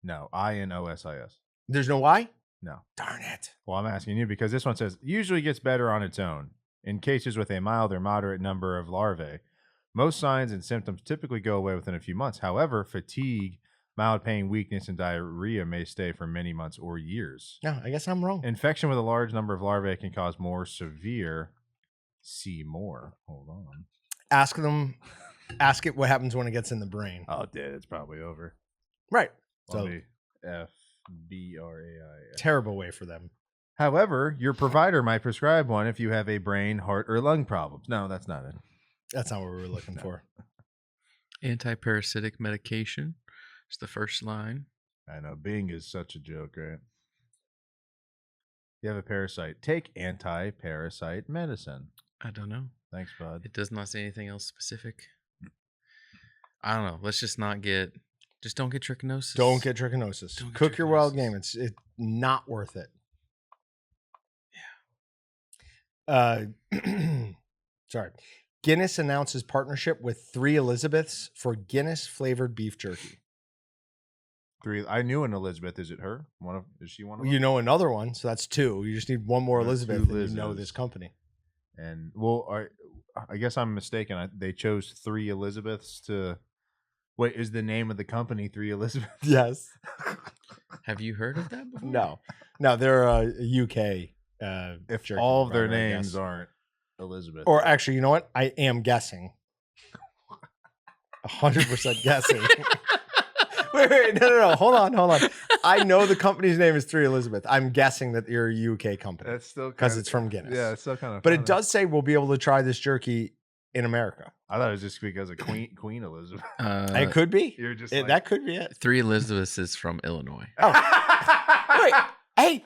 No, INOSIS. There's no Y? No. Darn it. Well, I'm asking you because this one says usually gets better on its own. In cases with a mild or moderate number of larvae, most signs and symptoms typically go away within a few months. However, fatigue, mild pain, weakness, and diarrhea may stay for many months or years. Yeah, I guess I'm wrong. Infection with a large number of larvae can cause more severe. See more. Hold on. Ask it what happens when it gets in the brain. Oh, dead. It's probably over. Right. So So FBRAI. terrible way for them. However, your provider might prescribe one if you have a brain, heart, or lung problems. No, that's not it. That's not what we were looking for. anti-parasitic medication. It's the first line. I know. Bing is such a joke, right? You have a parasite. Take anti-parasite medicine. I don't know. Thanks, bud. It does not say anything else specific. I don't know. Let's just not get Just don't get trichinosis. Don't get trichinosis. Don't get Cook your wild trichinosis. game. It's not worth it. Yeah. Sorry. Guinness announces partnership with 3 Elizabeths for Guinness flavored beef jerky. 3. I knew an Elizabeth. Is it her? Is she one of them? You know another one, so that's 2. You just need one more There are Elizabeth, 2 and you know Liz's. this company. And I guess I'm mistaken. They chose 3 Elizabeths to. Wait, is the name of the company 3 Elizabeths? Yes. Have you heard of that before? No, they're a UK. If jerky all of their provider, I names guess. aren't Elizabeth, Or actually, you know what? I am guessing. 100% guessing. wait, no. Hold on. I know the company's name is 3 Elizabeth. I'm guessing that you're a UK company. that's still because it's from Guinness. Yeah, it's still kind of. But it does say we'll be able to try this jerky in America. I thought it was just because of Queen Elizabeth. It could be. You're just That could be it. 3 Elizabeths is from Illinois. Wait.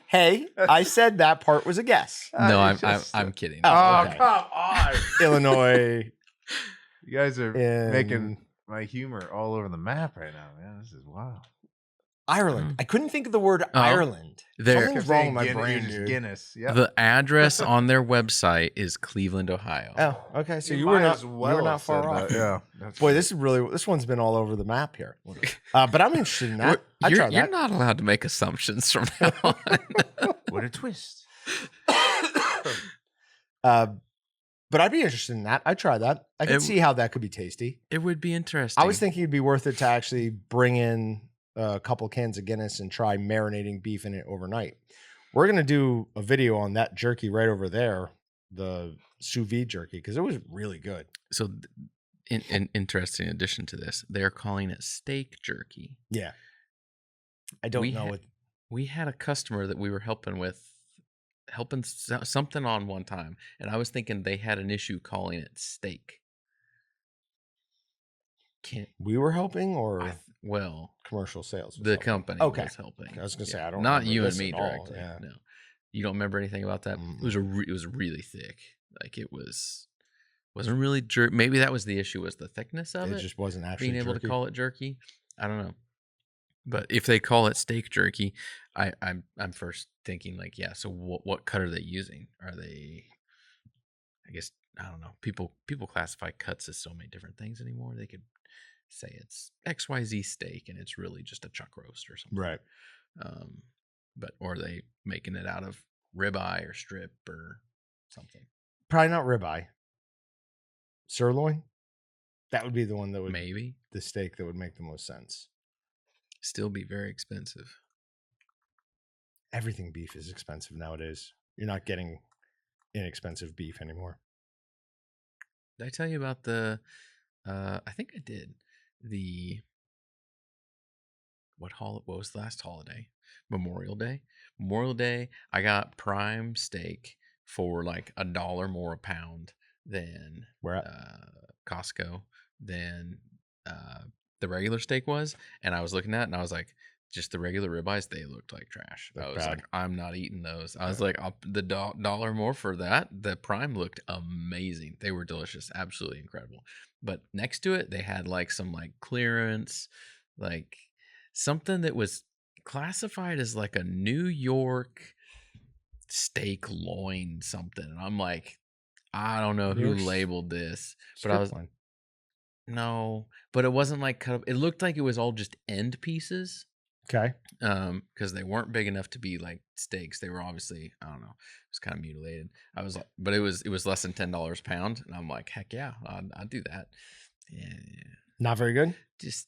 Hey! I said that part was a guess. No, I'm kidding. Oh, Okay. Come on! Illinois. You guys are in making my humor all over the map right now, man. This is wild. Ireland. I couldn't think of the word Ireland. There- Something's wrong with my brain, Just dude. Guinness. Yeah. The address on their website is Cleveland, Ohio. Oh, okay. So you might were not. as You well were not have far said off. that. Yeah. That's Boy, funny. this one's been all over the map here. But I'm interested in that. I tried You're that. not allowed to make assumptions from now on. What a twist. But I'd be interested in that. I'd try that. I could see how that could be tasty. It would be interesting. I was thinking it'd be worth it to actually bring in a couple cans of Guinness and try marinating beef in it overnight. We're going to do a video on that jerky right over there, the sous vide jerky, because it was really good. So, in interesting addition to this, they're calling it steak jerky. Yeah. I don't know what. We had a customer that we were helping something on one time, and I was thinking they had an issue calling it steak. We were helping, or commercial sales? The company was helping. I was gonna say I don't. Not you and this me at all, directly. yeah. No, you don't remember anything about that. It was it was really thick. Like it wasn't really jerky. Maybe that was the issue. Was the thickness of it? It just wasn't actually being able jerky. to call it jerky. I don't know. But if they call it steak jerky, I'm first thinking like, yeah. So what cut are they using? Are they? I guess I don't know. People classify cuts as so many different things anymore. They could say it's XYZ steak and it's really just a chuck roast or something. Right. But or are they making it out of ribeye or strip or something? Probably not ribeye. Sirloin. That would be the one that would maybe the steak that would make the most sense. Still be very expensive. Everything beef is expensive nowadays. You're not getting inexpensive beef anymore. Did I tell you about the? I think I did. What was the last holiday? Memorial Day. Memorial Day. I got prime steak for like $1 more a pound than Costco than the regular steak was, and I was looking at it and I was like, just the regular ribeyes, they looked like trash. I was like, I'm not eating those. I was like, the $1 more for that. The prime looked amazing. They were delicious, absolutely incredible. But next to it, they had like some like clearance, like something that was classified as like a New York steak loin something. And I'm like, I don't know who labeled this, but I was like, no, but it wasn't like cut up. It looked like it was all just end pieces. Okay. Because they weren't big enough to be like steaks. They were obviously, I don't know, it was kind of mutilated. I was like, but it was less than $10 a pound, and I'm like, heck yeah, I'd do that. Yeah. Not very good. Just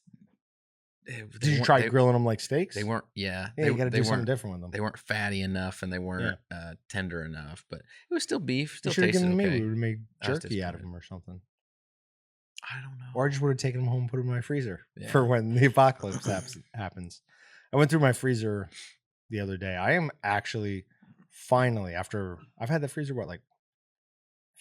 did you try grilling them like steaks? They weren't. Yeah, you got to do something different with them. They weren't fatty enough, and they weren't tender enough. But it was still beef. Still tasted tasted okay. We would have made jerky out of them or something. I don't know. Or I just would have taken them home and put them in my freezer for when the apocalypse happens. I went through my freezer the other day. I am actually finally, after I've had the freezer, like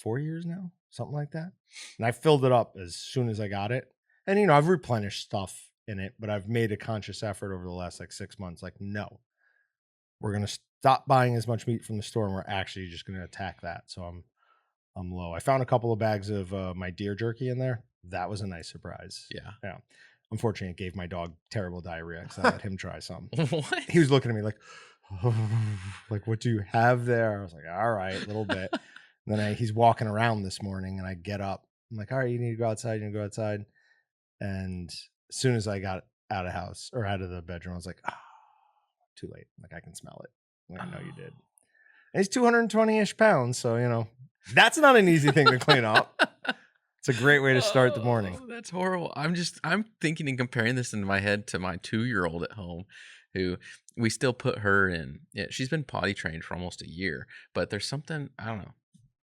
4 years now? Something like that. And I filled it up as soon as I got it. And, I've replenished stuff in it, but I've made a conscious effort over the last 6 months. Like, no, we're going to stop buying as much meat from the store and we're actually just going to attack that. So I'm low. I found a couple of bags of my deer jerky in there. That was a nice surprise. Yeah. Yeah. Unfortunately, it gave my dog terrible diarrhea because I let him try some. What? He was looking at me like, like, what do you have there? I was like, all right, a little bit. And then he's walking around this morning, and I get up. I'm like, all right, you need to go outside. You need to go outside. And as soon as I got out of the bedroom, I was like, too late. Like, I can smell it. Like, I know you did. And he's 220-ish pounds, so that's not an easy thing to clean up. It's a great way to start the morning. That's horrible. I'm thinking and comparing this in my head to my 2-year-old at home, who we still put her in. Yeah, she's been potty trained for almost a year, but there's something, I don't know.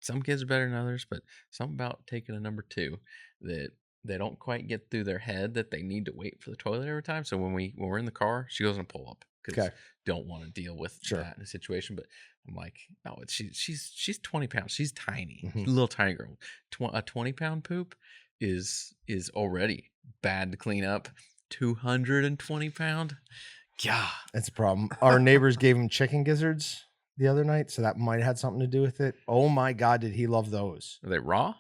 Some kids are better than others, but something about taking a number 2 that they don't quite get through their head that they need to wait for the toilet every time. So when we're in the car, she goes and pull up because don't want to deal with that in a situation. But I'm like, no, she's 20 pounds. She's tiny, a little tiny girl. A 20-pound poop is already bad to clean up. 220 pound, yeah, that's a problem. Our neighbors gave him chicken gizzards the other night, so that might have had something to do with it. Oh my God, did he love those? Are they raw?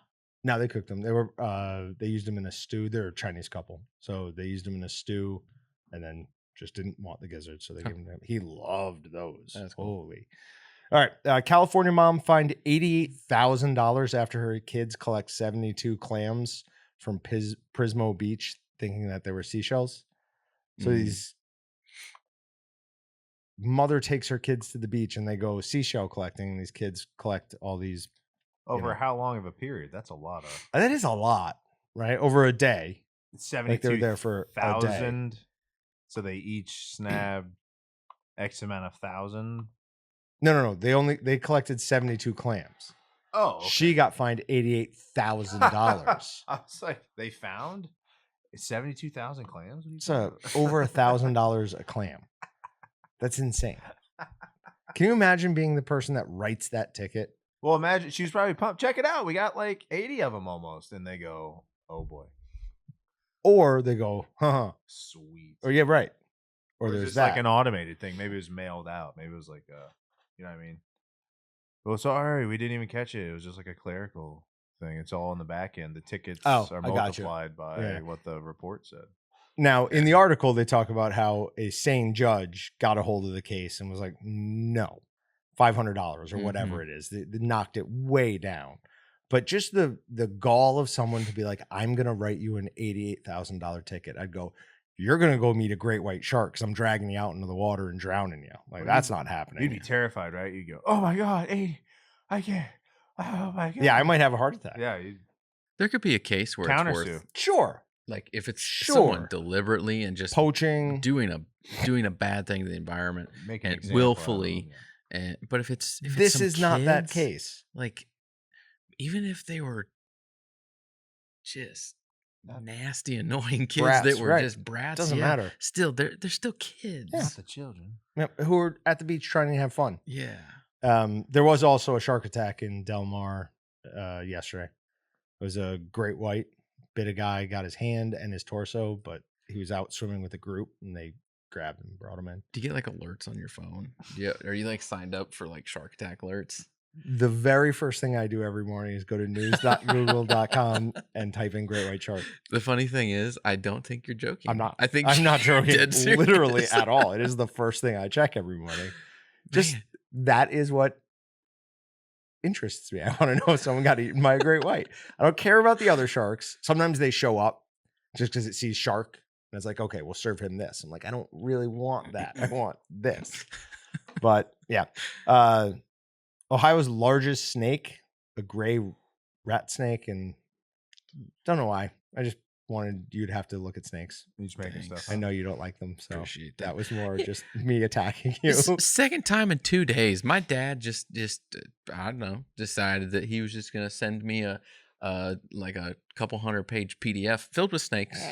No, they cooked them. They used them in a stew. They're a Chinese couple, so they used them in a stew, and then just didn't want the gizzards, so they gave him them. He loved those. That's cool. Holy. All right, California mom fined $88,000 after her kids collect 72 clams from Pismo Beach, thinking that they were seashells. So these mother takes her kids to the beach and they go seashell collecting, and these kids collect all these. Over how long of a period? That's a lot of. That is a lot, right? Over a day. 72,000. Like they're there for a day. So they each snabbed X amount of thousand. No. They collected 72 clams. Oh, okay. She got fined $88,000. I was like, they found 72,000 clams. It's over $1,000 a clam. That's insane. Can you imagine being the person that writes that ticket? Well, imagine she was probably pumped. Check it out. We got like 80 of them almost. And they go, oh boy. Or they go, sweet. Or yeah, right. Or Or there's just that. like an automated thing. Maybe it was mailed out. Maybe it was like, you know what I mean? Well, sorry, we didn't even catch it. It was just like a clerical thing. It's all on the back end. The tickets are multiplied by what the report said. Now, in the article, they talk about how a sane judge got a hold of the case and was like, no, $500 or whatever it is. They knocked it way down. But just the gall of someone to be like, I'm going to write you an $88,000 ticket. I'd go, you're going to go meet a great white shark because I'm dragging you out into the water and drowning you. Like, that's not happening. You'd be terrified, right? You'd go, oh my God, 80. I can't. Oh my God. Yeah, I might have a heart attack. Yeah. There could be a case where it's worth. Sure. Like if it's someone deliberately and just poaching, doing a bad thing to the environment, and willfully, but if this is not that kids, case. Like even if they were just nasty, annoying kids that were just brats, doesn't matter. Still, they're still kids. Not the children. Who are at the beach trying to have fun. Yeah. There was also a shark attack in Del Mar yesterday. It was a great white. Bit a guy, got his hand and his torso, but he was out swimming with a group and they grabbed him and brought him in. Do you get like alerts on your phone? Yeah. Are you like signed up for like shark attack alerts? The very first thing I do every morning is go to news.google.com and type in great white shark. The funny thing is, I don't think you're joking. I'm not. I think I'm not joking. Literally serious. at all. It is the first thing I check every morning. Just that is what interests me. I want to know if someone got eaten by a great white. I don't care about the other sharks. Sometimes they show up just because it sees shark and it's like, okay, we'll serve him this. I'm like, I don't really want that. I want this. But yeah. Ohio's largest snake, a gray rat snake, and don't know why. I just wanted you to have to look at snakes. You're just making stuff. I know you don't like them, so Appreciate that was more just me attacking you. Second time in 2 days, my dad just I don't know, decided that he was just gonna send me a like a couple 100-page PDF filled with snakes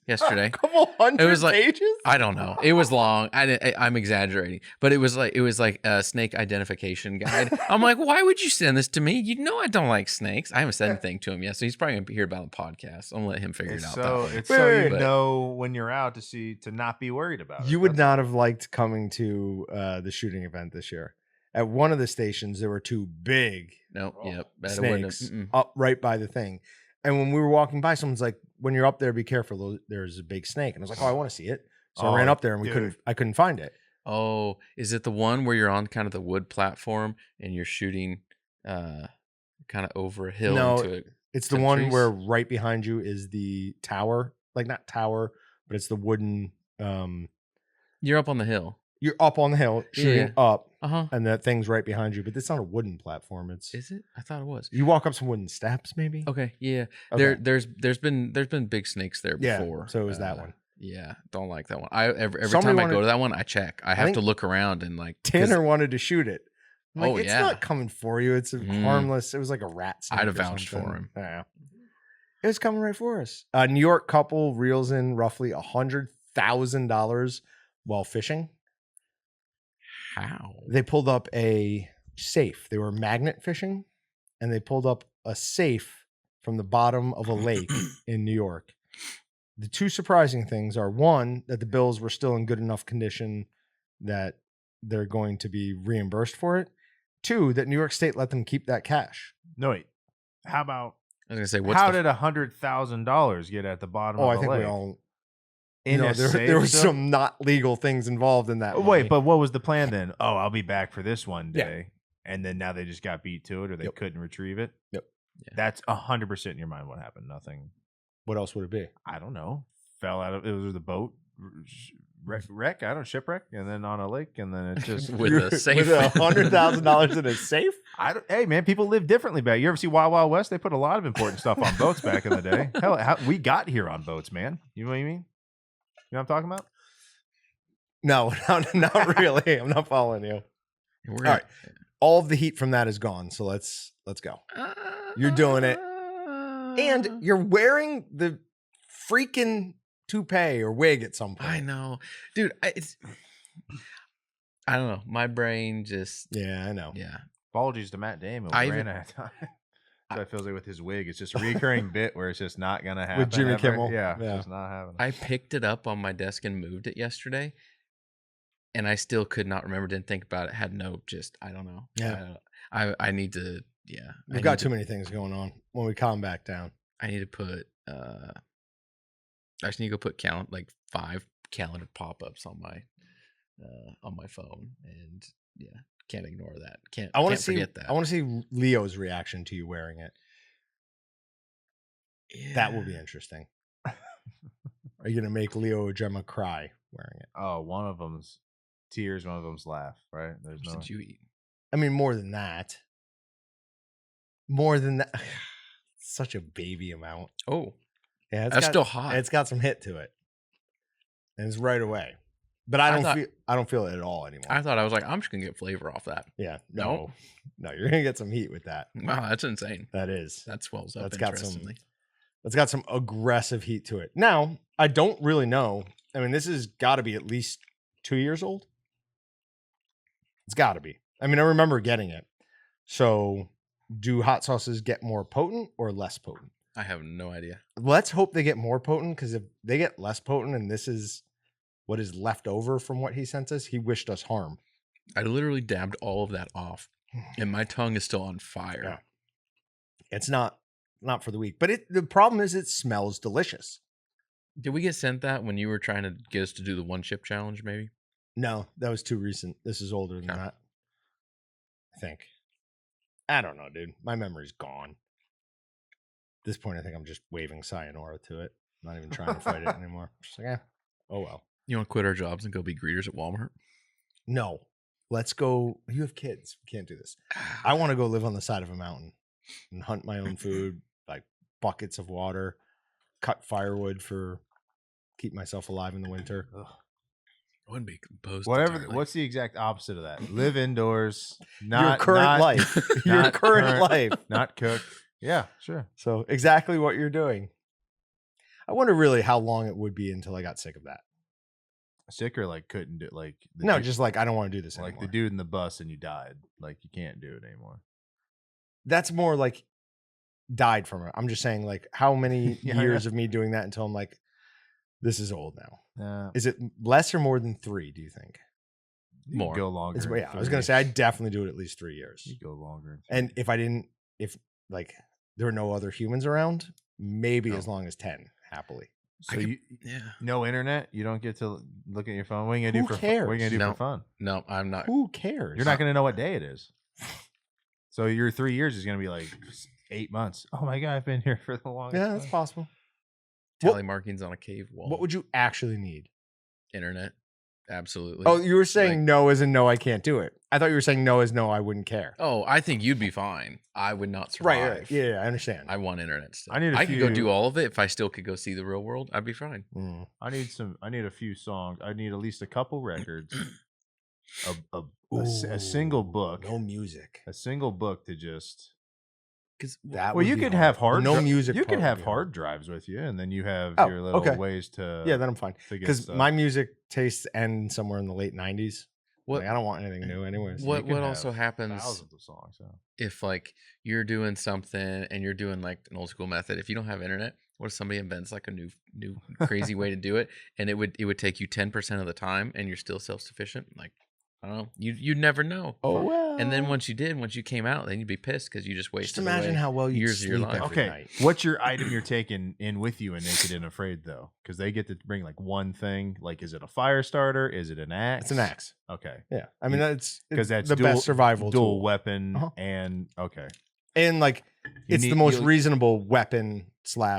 yesterday. A couple hundred pages? I don't know. It was long. I'm exaggerating, but it was like a snake identification guide. I'm like, why would you send this to me? You know I don't like snakes. I haven't said anything to him yet, so he's probably gonna hear about the podcast. I'm gonna let him figure it out. It's so you know when you're out to not be worried about it. You would not have liked coming to the shooting event this year. At one of the stations, there were 2 big snakes up right by the thing. And when we were walking by, someone's like, "When you're up there, be careful. There's a big snake." And I was like, "Oh, I want to see it." So I ran up there and I couldn't find it. Oh, is it the one where you're on kind of the wood platform and you're shooting kind of over a hill No, into it? It's the one where right behind you is the tower. Like not tower, but it's the wooden You're up on the hill. You're up on the hill shooting up. Uh-huh. And that thing's right behind you, but it's not a wooden platform. Is it? I thought it was. You walk up some wooden steps, maybe. Okay, yeah. Okay. There's been big snakes there before. Yeah, so it was that one. Yeah, don't like that one. Every time I go to that one, I check. I have to look around and like. Tanner wanted to shoot it. I'm like, it's yeah. not coming for you. It's harmless. It was like a rat snake. I'd have vouched for him. Yeah, it was coming right for us. A New York couple reels in roughly $100,000 while fishing. How? They pulled up a safe. They were magnet fishing, and they pulled up a safe from the bottom of a lake in New York. The two surprising things are, one, that the bills were still in good enough condition that they're going to be reimbursed for it. Two, that New York State let them keep that cash. No, wait. How about? I was gonna say, how did $100,000 get at the bottom of the lake? I think we all. There were some not legal things involved in that. Wait, but what was the plan then? Oh, I'll be back for this one day, and then now they just got beat to it, or they couldn't retrieve it. Yep, that's 100% in your mind. What happened? Nothing. What else would it be? I don't know. Fell out of it was the boat wreck. I don't know, shipwreck, and then on a lake, and then it just with a safe, with $100,000 in a safe. Hey man, people live differently back. You ever see Wild Wild West? They put a lot of important stuff on boats back in the day. Hell, we got here on boats, man. You know what I mean? You know what I'm talking about? No, not really. I'm not following you. All right. All of the heat from that is gone. So let's go. You're doing it. And you're wearing the freaking toupee or wig at some point. I know. Dude, I don't know. My brain just... Yeah, I know. Yeah. Apologies to Matt Damon. We ran out of time. So it feels like with his wig, it's just a recurring bit where it's just not gonna happen. With Jimmy Kimmel, yeah, it's just not happening. I picked it up on my desk and moved it yesterday, and I still could not remember. Didn't think about it. Had no, I don't know. Yeah, I need to. Yeah, we've got too many things going on. When we calm back down, I need to put. I just need to go put 5 calendar pop-ups on my phone, and yeah. Can't ignore that. Can't forget that. I want to see Leo's reaction to you wearing it. Yeah. That will be interesting. Are you going to make Leo or Gemma cry wearing it? Oh, one of them's tears, one of them's laugh, right? There's no. Did you eat? I mean, more than that. More than that. Such a baby amount. Oh. Yeah, that's still hot. It's got some hit to it. And it's right away. But I don't feel it at all anymore. I thought I was like, I'm just gonna get flavor off that. Yeah, no, you're gonna get some heat with that. Wow, that's insane. That is. That swells up. That's got some aggressive heat to it. Now, I don't really know. I mean, this has got to be at least 2 years old. It's got to be. I mean, I remember getting it. So, do hot sauces get more potent or less potent? I have no idea. Let's hope they get more potent, because if they get less potent and this is what is left over from what he sent us, he wished us harm. I literally dabbed all of that off, and my tongue is still on fire. Yeah. It's not for the weak, but the problem is it smells delicious. Did we get sent that when you were trying to get us to do the 1 chip challenge, maybe? No, that was too recent. This is older than that, I think. I don't know, dude. My memory's gone. At this point, I think I'm just waving sayonara to it. I'm not even trying to fight it anymore. Just like, oh well. You want to quit our jobs and go be greeters at Walmart? No. Let's go. You have kids. We can't do this. I want to go live on the side of a mountain and hunt my own food, like buckets of water, cut firewood keep myself alive in the winter. Ugh. I wouldn't be composed. What's the exact opposite of that? Live indoors. Your current life. Your current life. Not cook. Yeah, sure. So exactly what you're doing. I wonder really how long it would be until I got sick of that. Sick or like couldn't do like just like I don't want to do this anymore. Like the dude in the bus and you died. Like you can't do it anymore. That's more like died from it. I'm just saying like how many years of me doing that until I'm like, this is old now. Is it less or more than 3, do you think? More. Go longer. Yeah, I was gonna say I'd definitely do it at least 3 years. You go longer. And if there were no other humans around, maybe No. as long as 10, happily. So could- you Yeah. no internet? You don't get to look at your phone? What are you gonna do Who for fun? What are you cares? gonna do No. for fun? No, I'm not. Who cares? You're not gonna know what day it is. So your 3 years is gonna be like 8 months. Oh my god, I've been here for the longest Yeah, that's time. possible. Tally markings on a cave wall. What would you actually need? Internet? Absolutely. Oh, you were saying Like- no as in no, I can't do it. I thought you were saying no as no, I wouldn't care. Oh, I think you'd be fine. I would not survive. Right. Yeah, I understand. I want internet still. I need a I could go few- do all of it if I still could go see the real world. I'd be fine. Mm. I need a few songs. I need at least a couple records. A single book. No music. A single book to just Because That well, would you be could hard. have hard No dri- music. You part could have would be hard drives with you, and then you have Oh, your little okay. ways to Yeah, then I'm fine. to get Because stuff. my music tastes end somewhere in the late 90s. what Like, I don't want anything new, anyways. what you can what also have happens thousands of songs. So. if like you're doing something and you're doing like an old school method? If you don't have internet, what if somebody invents like a new crazy way to do it, and it would take you 10% of the time, and you're still self sufficient? Like, I don't know. You'd never know. Oh well. And then once you came out, then you'd be pissed because you just wasted. just imagine away how well you years of your sleep life. every Okay, night. what's your item you're taking in with you in Naked and Afraid though? Because they get to bring like one thing. Like, is it a fire starter? Is it an axe? It's an axe. Okay, Yeah, I mean it's because that's the dual, best survival dual tool. weapon Uh-huh. and okay. And like You it's the need- most you'll- reasonable weapon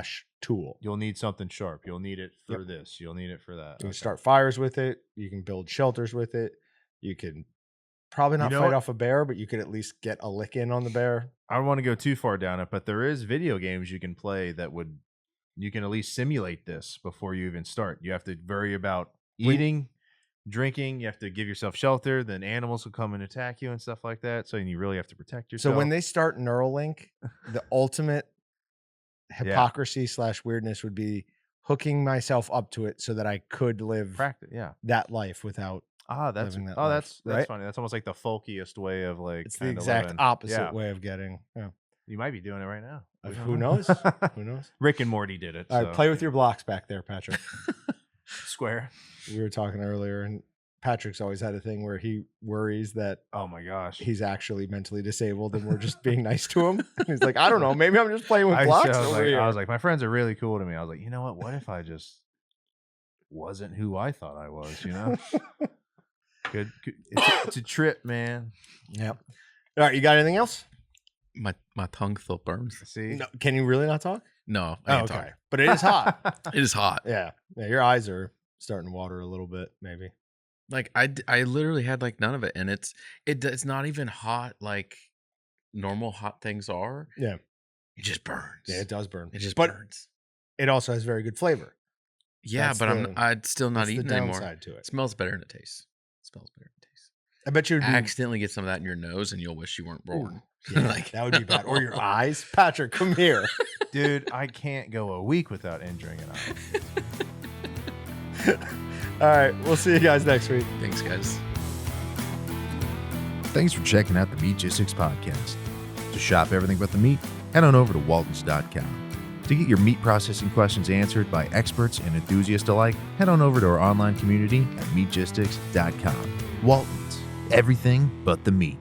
/ tool. You'll need something sharp. You'll need it for this. You'll need it for that. You can Okay. start fires with it. You can build shelters with it. You can probably not know fight what? off a bear, but you could at least get a lick in on the bear. I don't want to go too far down it, but there is video games you can play that you can at least simulate this before you even start. You have to worry about eating, drinking. You have to give yourself shelter. Then animals will come and attack you and stuff like that. So you really have to protect yourself. So when they start Neuralink, the ultimate hypocrisy / weirdness would be hooking myself up to it so that I could live practice, yeah. that life without. That's living that oh, life, that's right? funny. That's almost like the folkiest way of like. It's the kinda exact living. opposite Yeah. way of getting. Yeah. You might be doing it right now. We don't Who know. knows? Who knows? Rick and Morty did it. All right, so. play with your blocks back there, Patrick. Square. We were talking earlier, and Patrick's always had a thing where he worries that Oh my gosh. he's actually mentally disabled and we're just being nice to him. And he's like, I don't know, maybe I'm just playing with blocks over here. I was like, my friends are really cool to me. I was like, you know what? What if I just wasn't who I thought I was? You know, good. It's a trip, man. Yeah. All right, you got anything else? My tongue still burns. See, No, can you really not talk? No, I can't okay. talk. But it is hot. It is hot. Yeah. Your eyes are starting to water a little bit, maybe. Like I literally had like none of it, and it's not even hot like normal hot things are. Yeah. It just burns. Yeah, it does burn. It just but burns. it also has very good flavor. Yeah, that's but the- I'd still not That's eating the anymore. downside to It it. smells better than it tastes. It smells better than it tastes. I bet you would be Accidentally get some of that in your nose, and you'll wish you weren't born. yeah, Like- that would be bad. Or your eyes. Patrick, come here. dude, I can't go a week without injuring an eye. All right, we'll see you guys next week. Thanks, guys. Thanks for checking out the Meatgistics podcast. To shop everything but the meat, head on over to waltons.com. To get your meat processing questions answered by experts and enthusiasts alike, head on over to our online community at meatgistics.com. Waltons, everything but the meat.